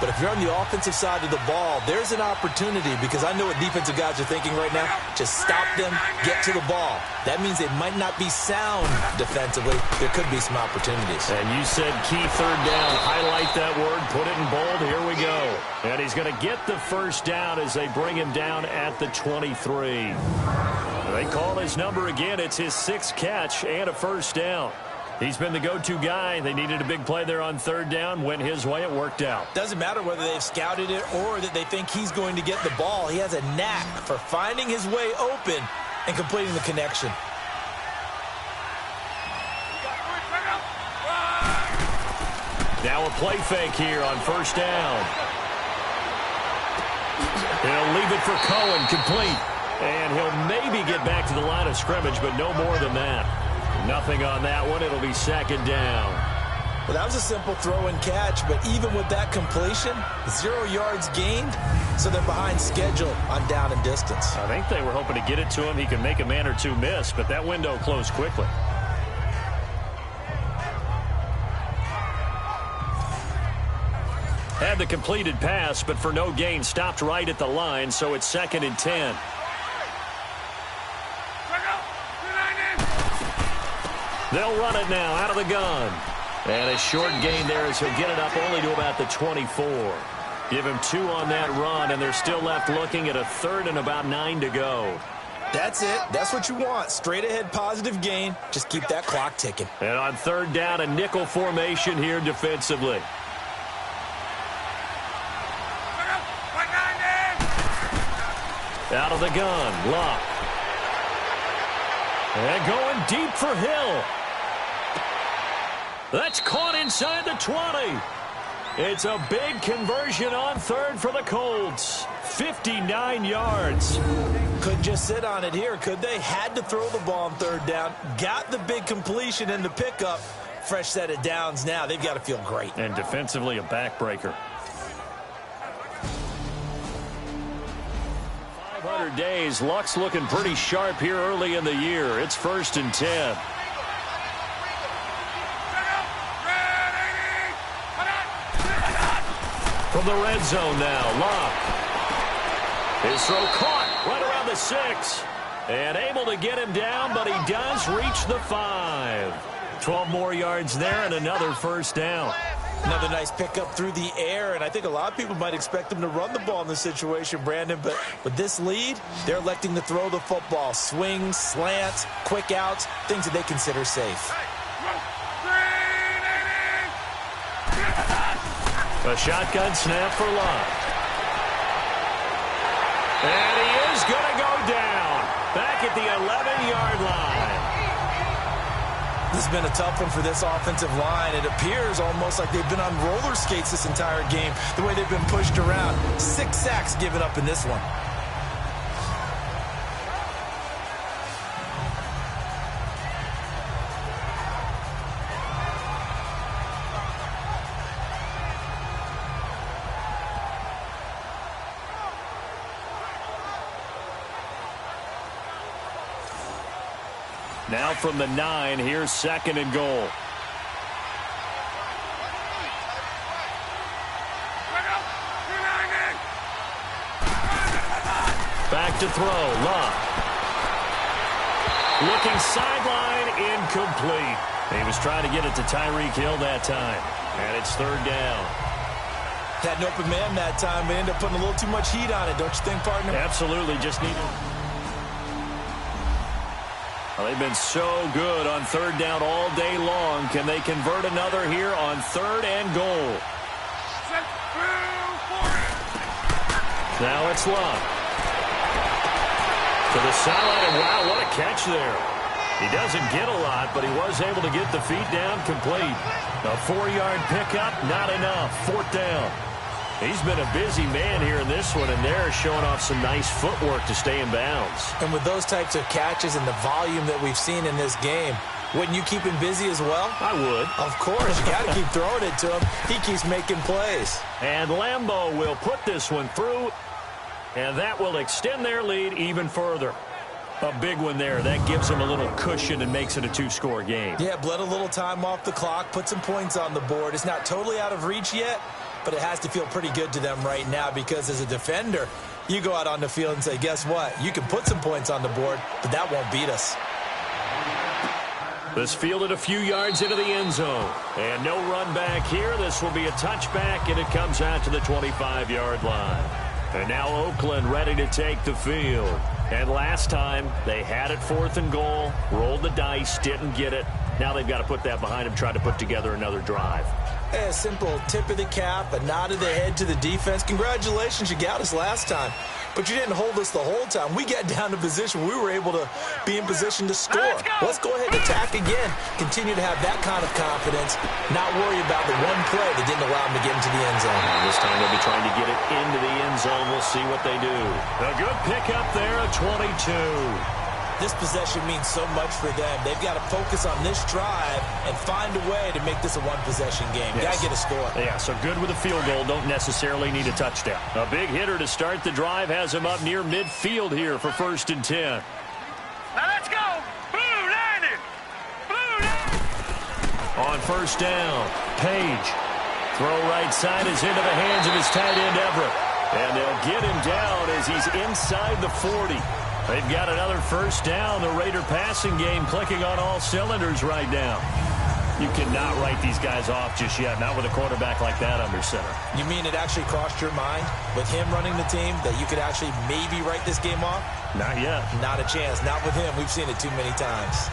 But if you're on the offensive side of the ball, there's an opportunity because I know what defensive guys are thinking right now. Just stop them, get to the ball. That means they might not be sound defensively. There could be some opportunities. And you said key third down. Highlight that word, put it in bold. Here we go. And he's going to get the first down as they bring him down at the 23. They call his number again. It's his 6th catch and a first down. He's been the go-to guy. They needed a big play there on third down. Went his way. It worked out. Doesn't matter whether they've scouted it or that they think he's going to get the ball. He has a knack for finding his way open and completing the connection. Now a play fake here on first down. He'll leave it for Cohen. Complete. And he'll maybe get back to the line of scrimmage, but no more than that. Nothing on that one. It'll be second down. Well, that was a simple throw and catch, but even with that completion, 0 yards gained, so they're behind schedule on down and distance. I think they were hoping to get it to him. He can make a man or two miss, but that window closed quickly. Had the completed pass, but for no gain, stopped right at the line, so it's 2nd and 10. They'll run it now out of the gun. And a short gain there as he'll get it up only to about the 24. Give him 2 on that run, and they're still left looking at a 3rd and about 9 to go. That's it. That's what you want. Straight ahead positive gain. Just keep that clock ticking. And on 3rd down, a nickel formation here defensively. Out of the gun, Luck. And going deep for Hill. That's caught inside the 20. It's a big conversion on 3rd for the Colts. 59 yards. Couldn't just sit on it here, could they? Had to throw the ball on 3rd down. Got the big completion in the pickup. Fresh set of downs now. They've got to feel great. And defensively, a backbreaker. 500 days. Luck's looking pretty sharp here early in the year. It's 1st and 10. From the red zone now, Luck. His throw caught right around the 6. And able to get him down, but he does reach the 5. 12 more yards there and another 1st down. Another nice pickup through the air, and I think a lot of people might expect them to run the ball in this situation, Brandon, but with this lead, they're electing to throw the football. Swings, slants, quick outs, things that they consider safe. A shotgun snap for Luck. And he is going to go down. Back at the 11-yard line. This has been a tough one for this offensive line. It appears almost like they've been on roller skates this entire game, the way they've been pushed around. 6 sacks given up in this one. Now from the 9, here's 2nd and goal. Back to throw, Luck. Looking sideline, incomplete. He was trying to get it to Tyreek Hill that time. And it's 3rd down. Had an open man that time, but ended up putting a little too much heat on it, don't you think, partner? Absolutely, just needed. Well, they've been so good on 3rd down all day long. Can they convert another here on 3rd and goal? Now it's Luck. To the sideline, and wow, what a catch there. He doesn't get a lot, but he was able to get the feet down complete. A 4-yard pickup, not enough. 4th down. He's been a busy man here in this one, and they're showing off some nice footwork to stay in bounds. And with those types of catches and the volume that we've seen in this game, wouldn't you keep him busy as well? I would. Of course. You got to keep throwing it to him. He keeps making plays. And Lambeau will put this one through, and that will extend their lead even further. A big one there. That gives them a little cushion and makes it a 2-score game. Yeah, bled a little time off the clock, put some points on the board. It's not totally out of reach yet, but it has to feel pretty good to them right now because as a defender, you go out on the field and say, guess what? You can put some points on the board, but that won't beat us. This fielded a few yards into the end zone. And no run back here. This will be a touchback, and it comes out to the 25-yard line. And now Oakland ready to take the field. And last time, they had it 4th and goal, rolled the dice, didn't get it. Now they've got to put that behind them, try to put together another drive. A simple tip of the cap, a nod of the head to the defense. Congratulations, you got us last time. But you didn't hold us the whole time. We got down to position. We were able to be in position to score. Let's go ahead and attack again. Continue to have that kind of confidence. Not worry about the one play that didn't allow them to get into the end zone. This time they'll be trying to get it into the end zone. We'll see what they do. A good pickup there at 22. This possession means so much for them. They've got to focus on this drive and find a way to make this a one-possession game. Yes. Got to get a score. Yeah, so good with a field goal. Don't necessarily need a touchdown. A big hitter to start the drive has him up near midfield here for 1st and 10. Now let's go. Blue line it. Blue line. On 1st down, Page. Throw right side is into the hands of his tight end, Everett. And they'll get him down as he's inside the 40. They've got another 1st down. The Raider passing game clicking on all cylinders right now. You cannot write these guys off just yet, not with a quarterback like that under center. You mean it actually crossed your mind with him running the team that you could actually maybe write this game off? Not yet. Not a chance. Not with him. We've seen it too many times.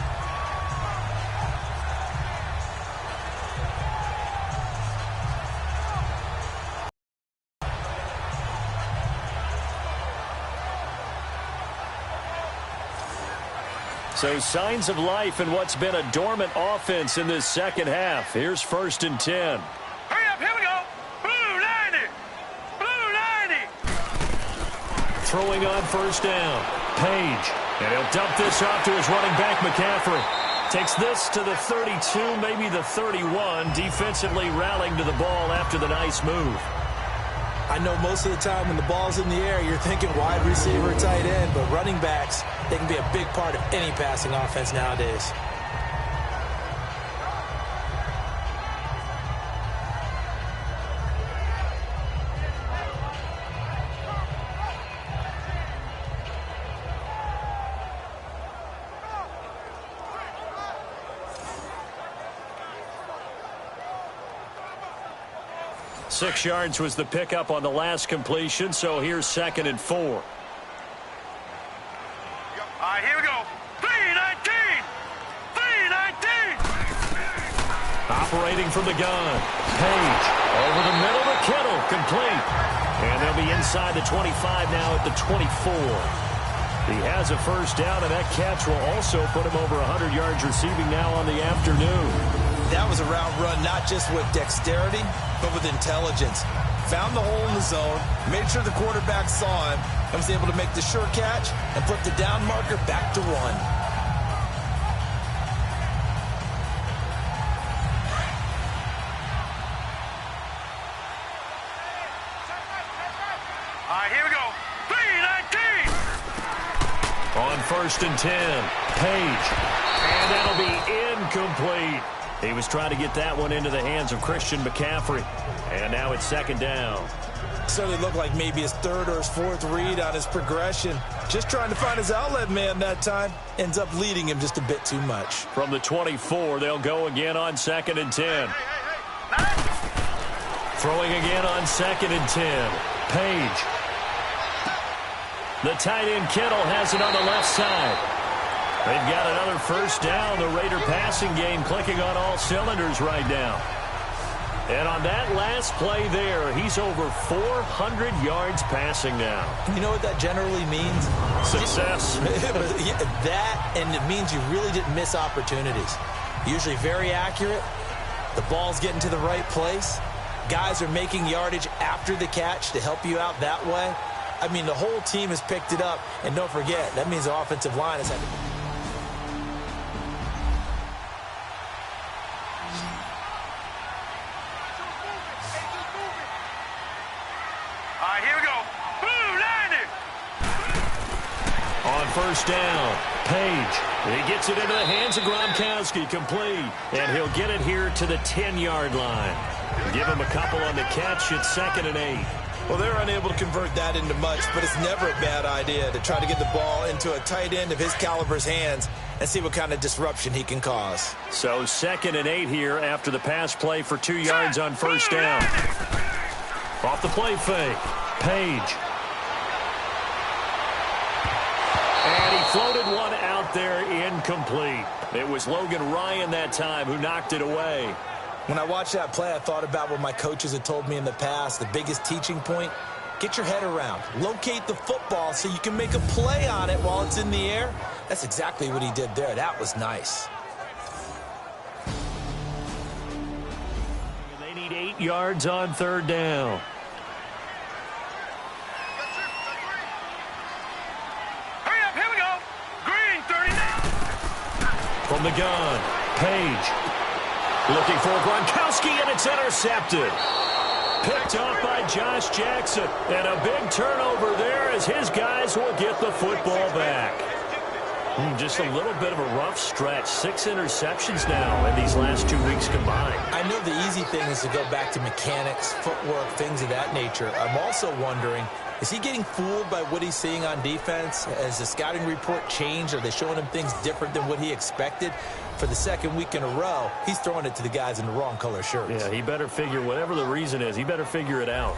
So signs of life in what's been a dormant offense in this second half. Here's 1st and 10. Hurry up. Here we go. Blue line it. Blue line it. Throwing on 1st down. Page. And he'll dump this off to his running back, McCaffrey. Takes this to the 32, maybe the 31. Defensively rallying to the ball after the nice move. I know most of the time when the ball's in the air, you're thinking wide receiver, tight end, but running backs, they can be a big part of any passing offense nowadays. Six yards was the pickup on the last completion, so here's 2nd and 4. All right, here we go. 3-19. 3-19. Operating from the gun. Page over the middle to Kittle, complete. And they'll be inside the 25 now at the 24. He has a 1st down, and that catch will also put him over 100 yards receiving now on the afternoon. That was a route run not just with dexterity, but with intelligence. Found the hole in the zone, made sure the quarterback saw him, and was able to make the sure catch and put the down marker back to 1. All right, here we go. 3-19. On 1st and 10, Page. And that'll be incomplete. He was trying to get that one into the hands of Christian McCaffrey. And now it's 2nd down. Certainly looked like maybe his 3rd or his 4th read on his progression. Just trying to find his outlet man that time. Ends up leading him just a bit too much. From the 24, they'll go again on 2nd and 10. Throwing again on 2nd and 10. Page. The tight end Kittle has it on the left side. They've got another 1st down. The Raider passing game clicking on all cylinders right now. And on that last play there, he's over 400 yards passing now. You know what that generally means? Success. That, and it means you really didn't miss opportunities. Usually very accurate. The ball's getting to the right place. Guys are making yardage after the catch to help you out that way. I mean, the whole team has picked it up. And don't forget, that means the offensive line has had to... All right, here we go. Blue line it. On 1st down, Page. He gets it into the hands of Gronkowski, complete. And he'll get it here to the 10-yard line. Give him a couple on the catch. It's 2nd and 8. Well, they're unable to convert that into much, but it's never a bad idea to try to get the ball into a tight end of his caliber's hands and see what kind of disruption he can cause. So 2nd and 8 here after the pass play for 2 yards on 1st down. Off the play fake. Page. And he floated one out there incomplete. It was Logan Ryan that time who knocked it away. When I watched that play, I thought about what my coaches had told me in the past. The biggest teaching point, get your head around. Locate the football so you can make a play on it while it's in the air. That's exactly what he did there. That was nice. They need 8 yards on 3rd down. From the gun, Page. Looking for Gronkowski, and it's intercepted. Picked up by Josh Jackson. And a big turnover there as his guys will get the football back. Just a little bit of a rough stretch. 6 interceptions now in these last 2 weeks combined. I know the easy thing is to go back to mechanics, footwork, things of that nature. I'm also wondering, is he getting fooled by what he's seeing on defense? Has the scouting report changed? Are they showing him things different than what he expected? For the second week in a row, he's throwing it to the guys in the wrong color shirts. Yeah, he better figure, whatever the reason is, he better figure it out.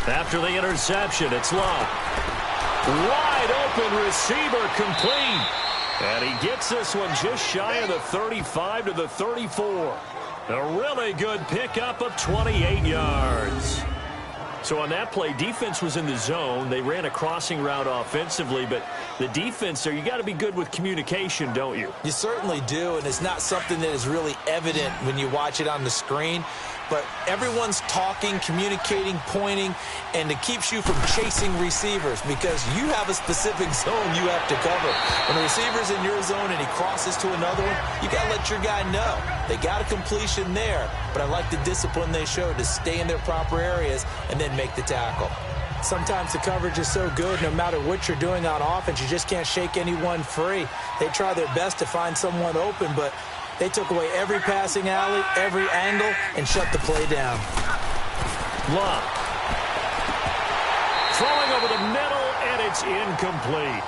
After the interception, it's Love. Wide open receiver complete. And he gets this one just shy of the 35 to the 34. A really good pickup of 28 yards. So on that play, defense was in the zone. They ran a crossing route offensively, but the defense there, you got to be good with communication, don't you? You certainly do, and it's not something that is really evident when you watch it on the screen. But everyone's talking, communicating, pointing, and it keeps you from chasing receivers because you have a specific zone you have to cover. When a receiver's in your zone and he crosses to another one, you got to let your guy know. They got a completion there, but I like the discipline they showed to stay in their proper areas and then make the tackle. Sometimes the coverage is so good, no matter what you're doing on offense, you just can't shake anyone free. They try their best to find someone open, but they took away every passing alley, every angle, and shut the play down. Love. Throwing over the middle, and it's incomplete.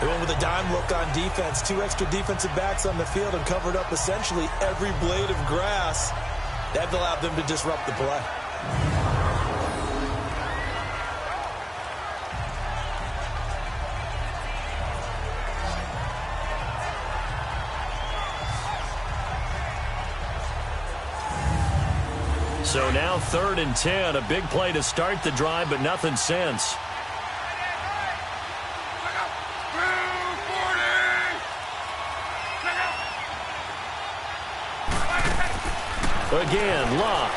They went with a dime look on defense. 2 extra defensive backs on the field and covered up essentially every blade of grass. That allowed them to disrupt the play. So now 3rd and 10, a big play to start the drive, but nothing since. Again, Love.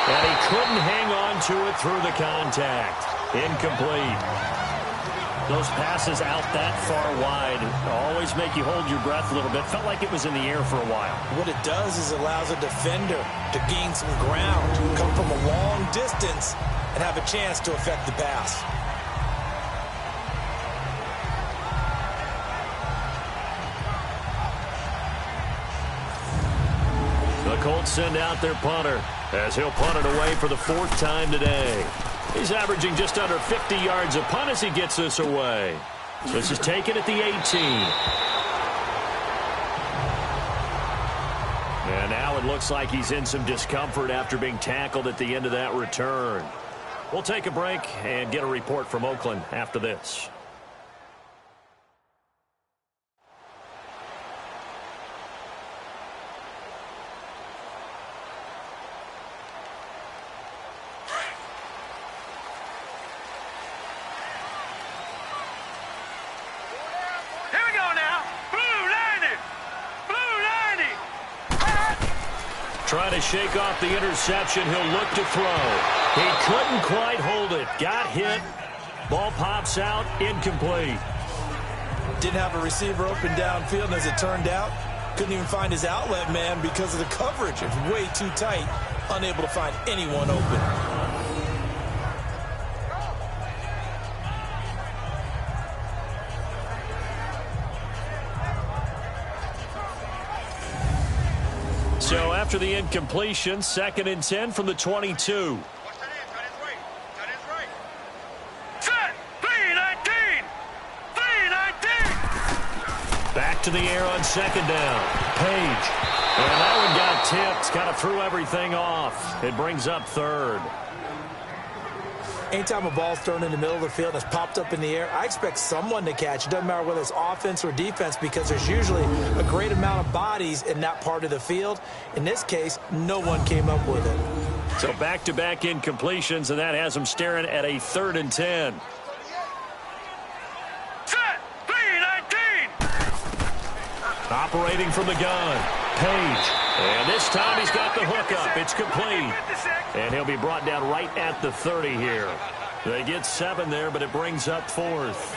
And he couldn't hang on to it through the contact. Incomplete. Those passes out that far wide always make you hold your breath a little bit. Felt like it was in the air for a while. What it does is it allows a defender to gain some ground, come from a long distance, and have a chance to affect the pass. The Colts send out their punter as he'll punt it away for the 4th time today. He's averaging just under 50 yards a punt as he gets this away. This is taken at the 18. And now it looks like he's in some discomfort after being tackled at the end of that return. We'll take a break and get a report from Oakland after this. Trying to shake off the interception. He'll look to throw. He couldn't quite hold it. Got hit. Ball pops out. Incomplete. Didn't have a receiver open downfield, and as it turned out, couldn't even find his outlet man because of the coverage. It's way too tight. Unable to find anyone open. So after the incompletion, 2nd and 10 from the 22. Set! 3-19! 3-19! Back to the air on 2nd down. Page. And that one got tipped. Kind of threw everything off. It brings up 3rd. Anytime a ball's thrown in the middle of the field and it's popped up in the air, I expect someone to catch. It doesn't matter whether it's offense or defense because there's usually a great amount of bodies in that part of the field. In this case, no one came up with it. So back-to-back incompletions, and that has them staring at a 3rd and 10. Set! 3-19! Operating from the gun, Page. And this time he's got the hook up. It's complete. And he'll be brought down right at the 30 here. They get 7 there, but it brings up 4th.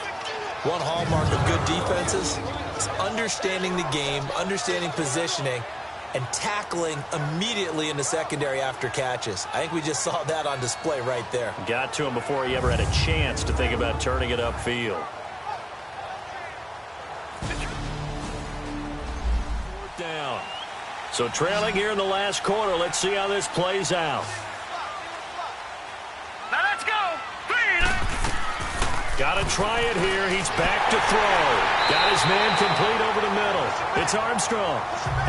One hallmark of good defenses is understanding the game, understanding positioning, and tackling immediately in the secondary after catches. I think we just saw that on display right there. Got to him before he ever had a chance to think about turning it upfield. Down. So trailing here in the last quarter. Let's see how this plays out. Now let's go. Got to try it here. He's back to throw. Got his man complete over the middle. It's Armstrong.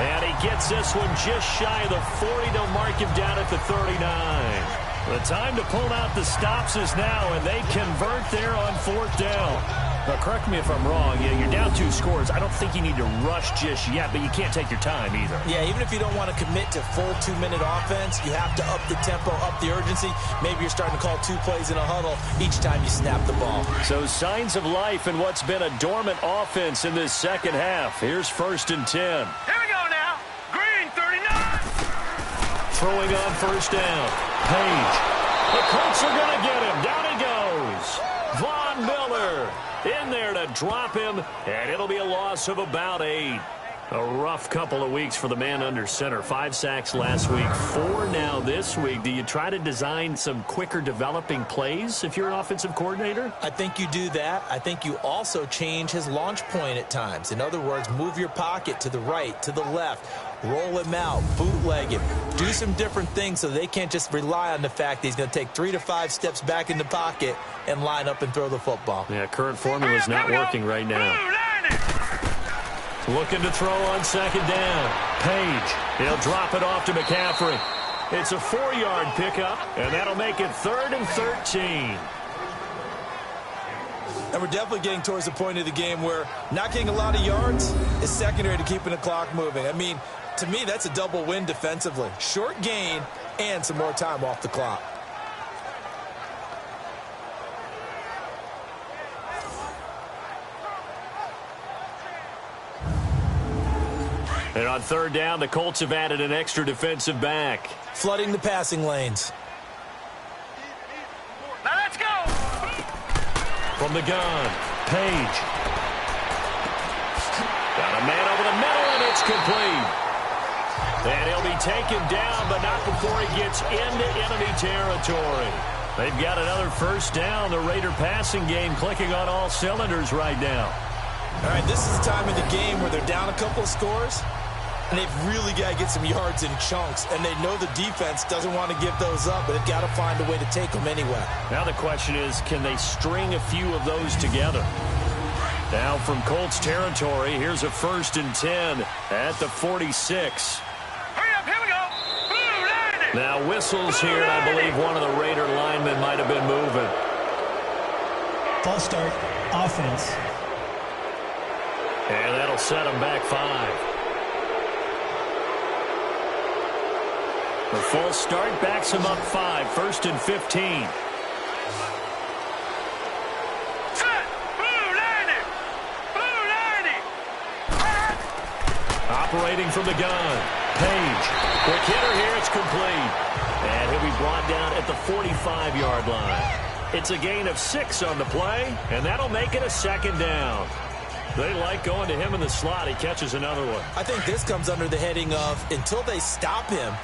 And he gets this one just shy of the 40. They'll mark him down at the 39. The time to pull out the stops is now, and they convert there on 4th down. Now, correct me if I'm wrong. Yeah, you're down 2 scores. I don't think you need to rush just yet, but you can't take your time either. Yeah, even if you don't want to commit to full 2-minute offense, you have to up the tempo, up the urgency. Maybe you're starting to call 2 plays in a huddle each time you snap the ball. So signs of life in what's been a dormant offense in this second half. Here's 1st and 10. Here we go now. Green, 39. Throwing on 1st down. Page. The Colts are going to get him. Down he goes. Von Miller in there to drop him, and it'll be a loss of about 8. A rough couple of weeks for the man under center. 5 sacks last week, 4 now this week. Do you try to design some quicker developing plays if you're an offensive coordinator? I think you do that. I think you also change his launch point at times. In other words, move your pocket to the right, to the left, roll him out, bootleg him, do some different things so they can't just rely on the fact that he's going to take 3 to 5 steps back in the pocket and line up and throw the football. Yeah, current formula is not working right now. Looking to throw on 2nd down. Page. He'll drop it off to McCaffrey. It's a 4-yard pickup, and that'll make it 3rd and 13. And we're definitely getting towards the point of the game where not getting a lot of yards is secondary to keeping the clock moving. I mean, to me, that's a double win defensively. Short gain and some more time off the clock. And on 3rd down, the Colts have added an extra defensive back. Flooding the passing lanes. Now let's go. From the gun, Page. Got a man over the middle, and it's complete. And he'll be taken down, but not before he gets into enemy territory. They've got another 1st down. The Raider passing game clicking on all cylinders right now. All right, this is the time of the game where they're down a couple of scores, and they've really got to get some yards in chunks, and they know the defense doesn't want to give those up, but they've got to find a way to take them anyway. Now the question is, can they string a few of those together? Now from Colts territory, here's a 1st and 10 at the 46. Hurry up, here we go. Blue line. Now whistles here, and I believe one of the Raider linemen might have been moving. False start, offense. And that'll set them back 5. The false start backs them up 5. 1st and 15. Set. Blue line. Blue line. Operating from the gun. Page. Quick hitter here. It's complete. And he'll be brought down at the 45-yard line. It's a gain of 6 on the play, and that'll make it a 2nd down. They like going to him in the slot. He catches another one. I think this comes under the heading of, until they stop him,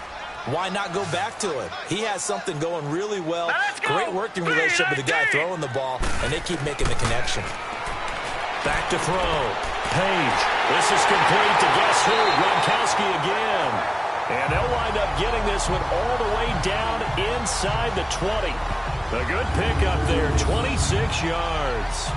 why not go back to it? He has something going really well. Great working relationship with the guy throwing the ball, and they keep making the connection. Back to throw. Page. This is complete to guess who? Gronkowski again. And they'll wind up getting this one all the way down inside the 20. A good pickup there, 26 yards.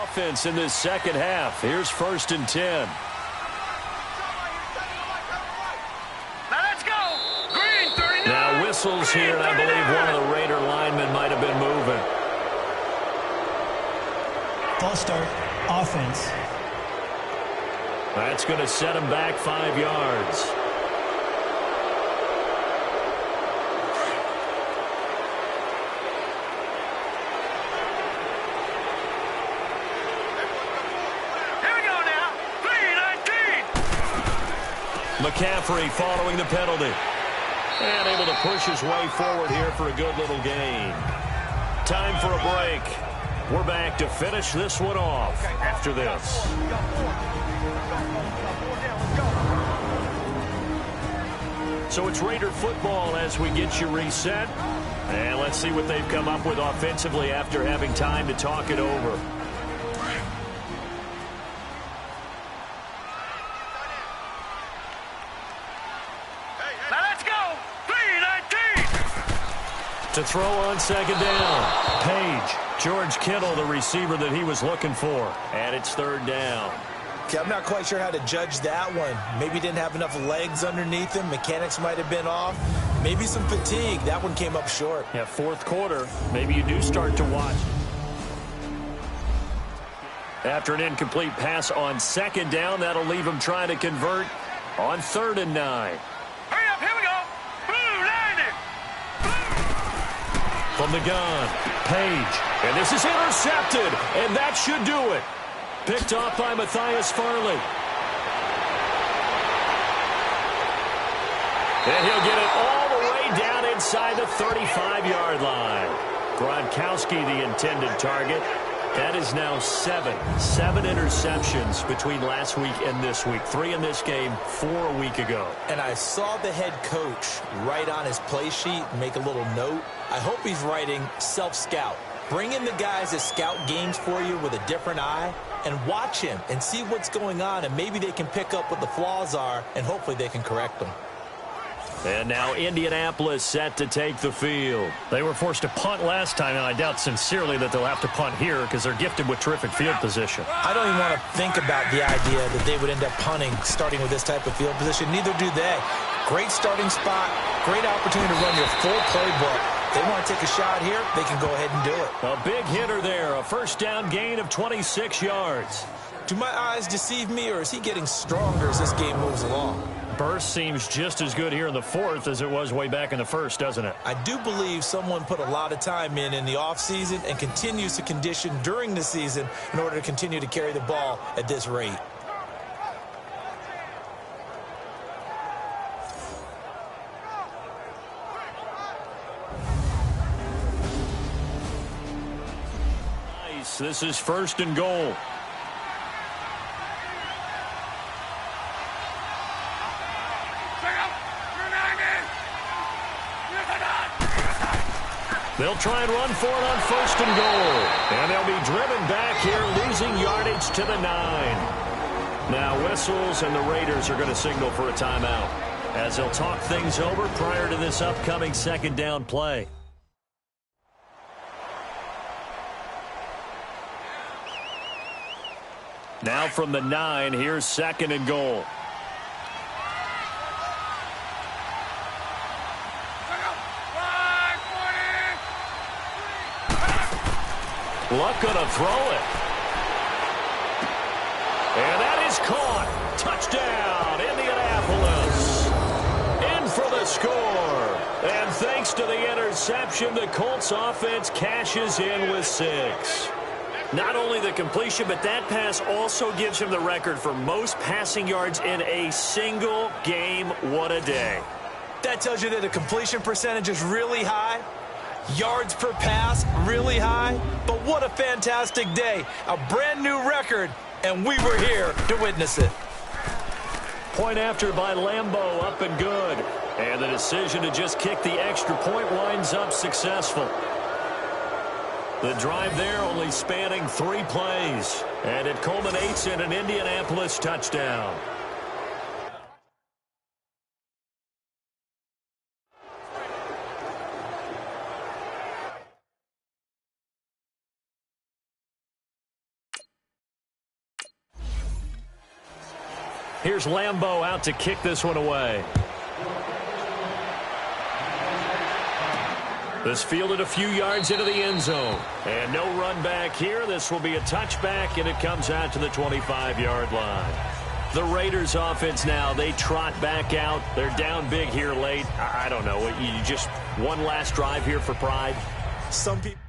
Offense in this second half. Here's 1st and 10. Now let's go. Green, 39. Now whistles here, and I believe one of the Raider linemen might have been moving. False start, offense. That's going to set him back 5 yards. Here we go now. 3-19. McCaffrey following the penalty. And able to push his way forward here for a good little gain. Time for a break. We're back to finish this one off after this. So it's Raider football as we get you reset. And let's see what they've come up with offensively after having time to talk it over. Now let's go. 3-19. To throw on second down. Page. George Kittle, the receiver that he was looking for. And it's third down. Okay, I'm not quite sure how to judge that one. Maybe didn't have enough legs underneath him. Mechanics might have been off. Maybe some fatigue. That one came up short. Yeah, fourth quarter. Maybe you do start to watch. After an incomplete pass on second down, that'll leave him trying to convert on 3rd and 9. Hurry up. Here we go. Blue 90. From the gun, Page. And this is intercepted, and that should do it. Picked off by Matthias Farley. And he'll get it all the way down inside the 35-yard line. Gronkowski, the intended target. That is now 7 interceptions between last week and this week. 3 in this game, 4 a week ago. And I saw the head coach write on his play sheet, make a little note. I hope he's writing self-scout. Bring in the guys that scout games for you with a different eye and watch him and see what's going on, and maybe they can pick up what the flaws are, and hopefully they can correct them. And now Indianapolis set to take the field. They were forced to punt last time, and I doubt sincerely that they'll have to punt here because they're gifted with terrific field position. I don't even want to think about the idea that they would end up punting starting with this type of field position. Neither do they. Great starting spot, great opportunity to run your full playbook. They want to take a shot here, they can go ahead and do it. A big hitter there, a first down gain of 26 yards. Do my eyes deceive me, or is he getting stronger as this game moves along? Burst seems just as good here in the 4th as it was way back in the 1st, doesn't it? I do believe someone put a lot of time in the offseason and continues to condition during the season in order to continue to carry the ball at this rate. Nice. This is 1st and goal. They'll try and run for it on 1st and goal. And they'll be driven back here, losing yardage to the 9. Now whistles, and the Raiders are going to signal for a timeout as they'll talk things over prior to this upcoming second down play. Now from the 9, here's 2nd and goal. Luck going to throw it. And that is caught. Touchdown, Indianapolis. In for the score. And thanks to the interception, the Colts offense cashes in with 6. Not only the completion, but that pass also gives him the record for most passing yards in a single game. What a day. That tells you that the completion percentage is really high. Yards per pass, really high. But what a fantastic day. A brand new record, and we were here to witness it. Point after by Lambeau, up and good. And the decision to just kick the extra point winds up successful. The drive there only spanning 3 plays. And it culminates in an Indianapolis touchdown. Here's Lambeau out to kick this one away. This fielded a few yards into the end zone. And no run back here. This will be a touchback, and it comes out to the 25-yard line. The Raiders offense now, they trot back out. They're down big here late. I don't know. You just one last drive here for pride? Some people.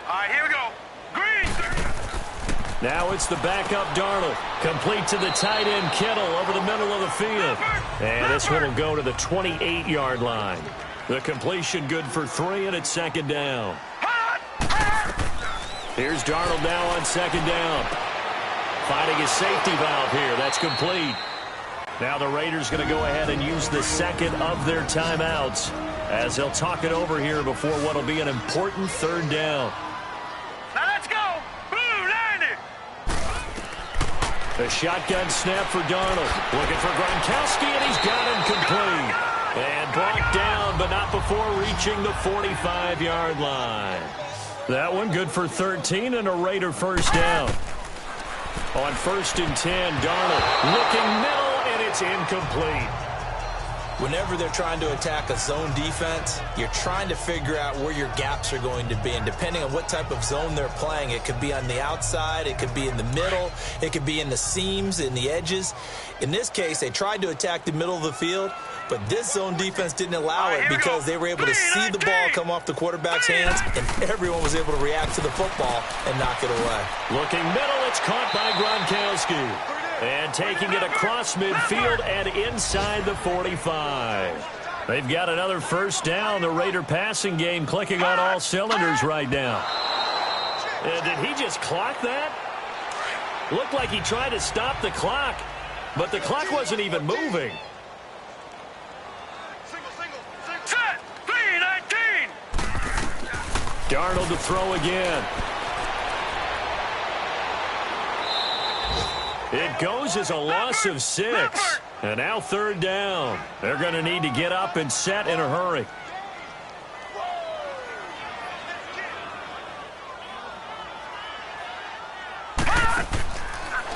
All right, here we go. Green. Now it's the backup Darnold. Complete to the tight end Kittle over the middle of the field. And this one will go to the 28-yard line. The completion good for 3, and it's second down. Here's Darnold now on second down. Finding his safety valve here. That's complete. Now the Raiders going to go ahead and use the second of their timeouts as they'll talk it over here before what will be an important third down. Now let's go. Blue 90. A shotgun snap for Darnold. Looking for Gronkowski, and he's got him complete. And brought down, but not before reaching the 45-yard line. That one good for 13 and a Raider first down. On 1st and 10, Darnold looking middle, and it's incomplete. Whenever they're trying to attack a zone defense, you're trying to figure out where your gaps are going to be. And depending on what type of zone they're playing, it could be on the outside, it could be in the middle, it could be in the seams, in the edges. In this case, they tried to attack the middle of the field, but this zone defense didn't allow it because they were able to see the ball come off the quarterback's hands, and everyone was able to react to the football and knock it away. Looking middle, it's caught by Gronkowski. And taking it across midfield and inside the 45. They've got another first down. The Raider passing game clicking on all cylinders right now. Did he just clock that? Looked like he tried to stop the clock, but the clock wasn't even moving. Set. 319. Darnold to throw again. It goes as a loss of 6. And now third down. They're going to need to get up and set in a hurry.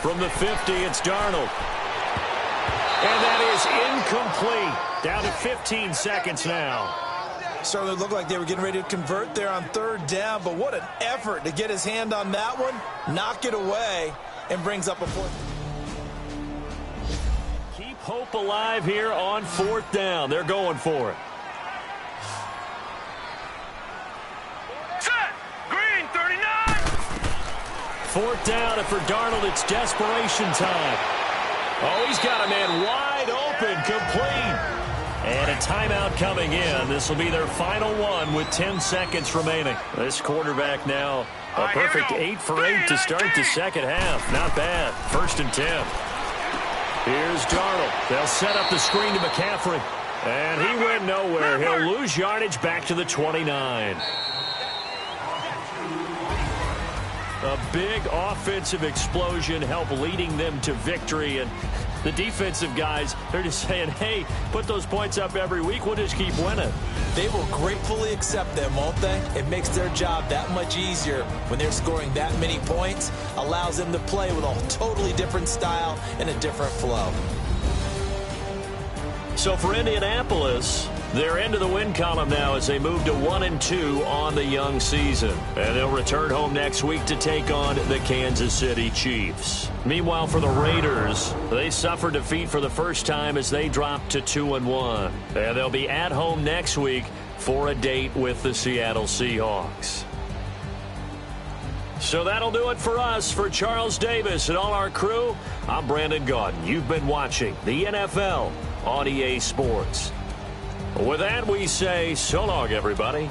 From the 50, it's Darnold. And that is incomplete. Down to 15 seconds now. Certainly looked like they were getting ready to convert there on third down, but what an effort to get his hand on that one, knock it away, and brings up a fourth. Keep hope alive here on fourth down. They're going for it. Set. Green 39. Fourth down, and for Darnold, it's desperation time. Oh, he's got a man wide open, complete. And a timeout coming in. This will be their final one with 10 seconds remaining. This quarterback now a perfect 8 for 8 to start the second half. Not bad. 1st and 10. Here's Darnold. They'll set up the screen to McCaffrey. And he went nowhere. He'll lose yardage back to the 29. A big offensive explosion helped leading them to victory. And the defensive guys, they're just saying, hey, put those points up every week. We'll just keep winning. They will gratefully accept them, won't they? It makes their job that much easier when they're scoring that many points. Allows them to play with a totally different style and a different flow. So for Indianapolis, they're into the win column now as they move to 1-2 on the young season. And they'll return home next week to take on the Kansas City Chiefs. Meanwhile, for the Raiders, they suffered defeat for the first time as they dropped to 2-1. And they'll be at home next week for a date with the Seattle Seahawks. So that'll do it for us. For Charles Davis and all our crew, I'm Brandon Gaudin. You've been watching the NFL on EA Sports. With that, we say so long, everybody.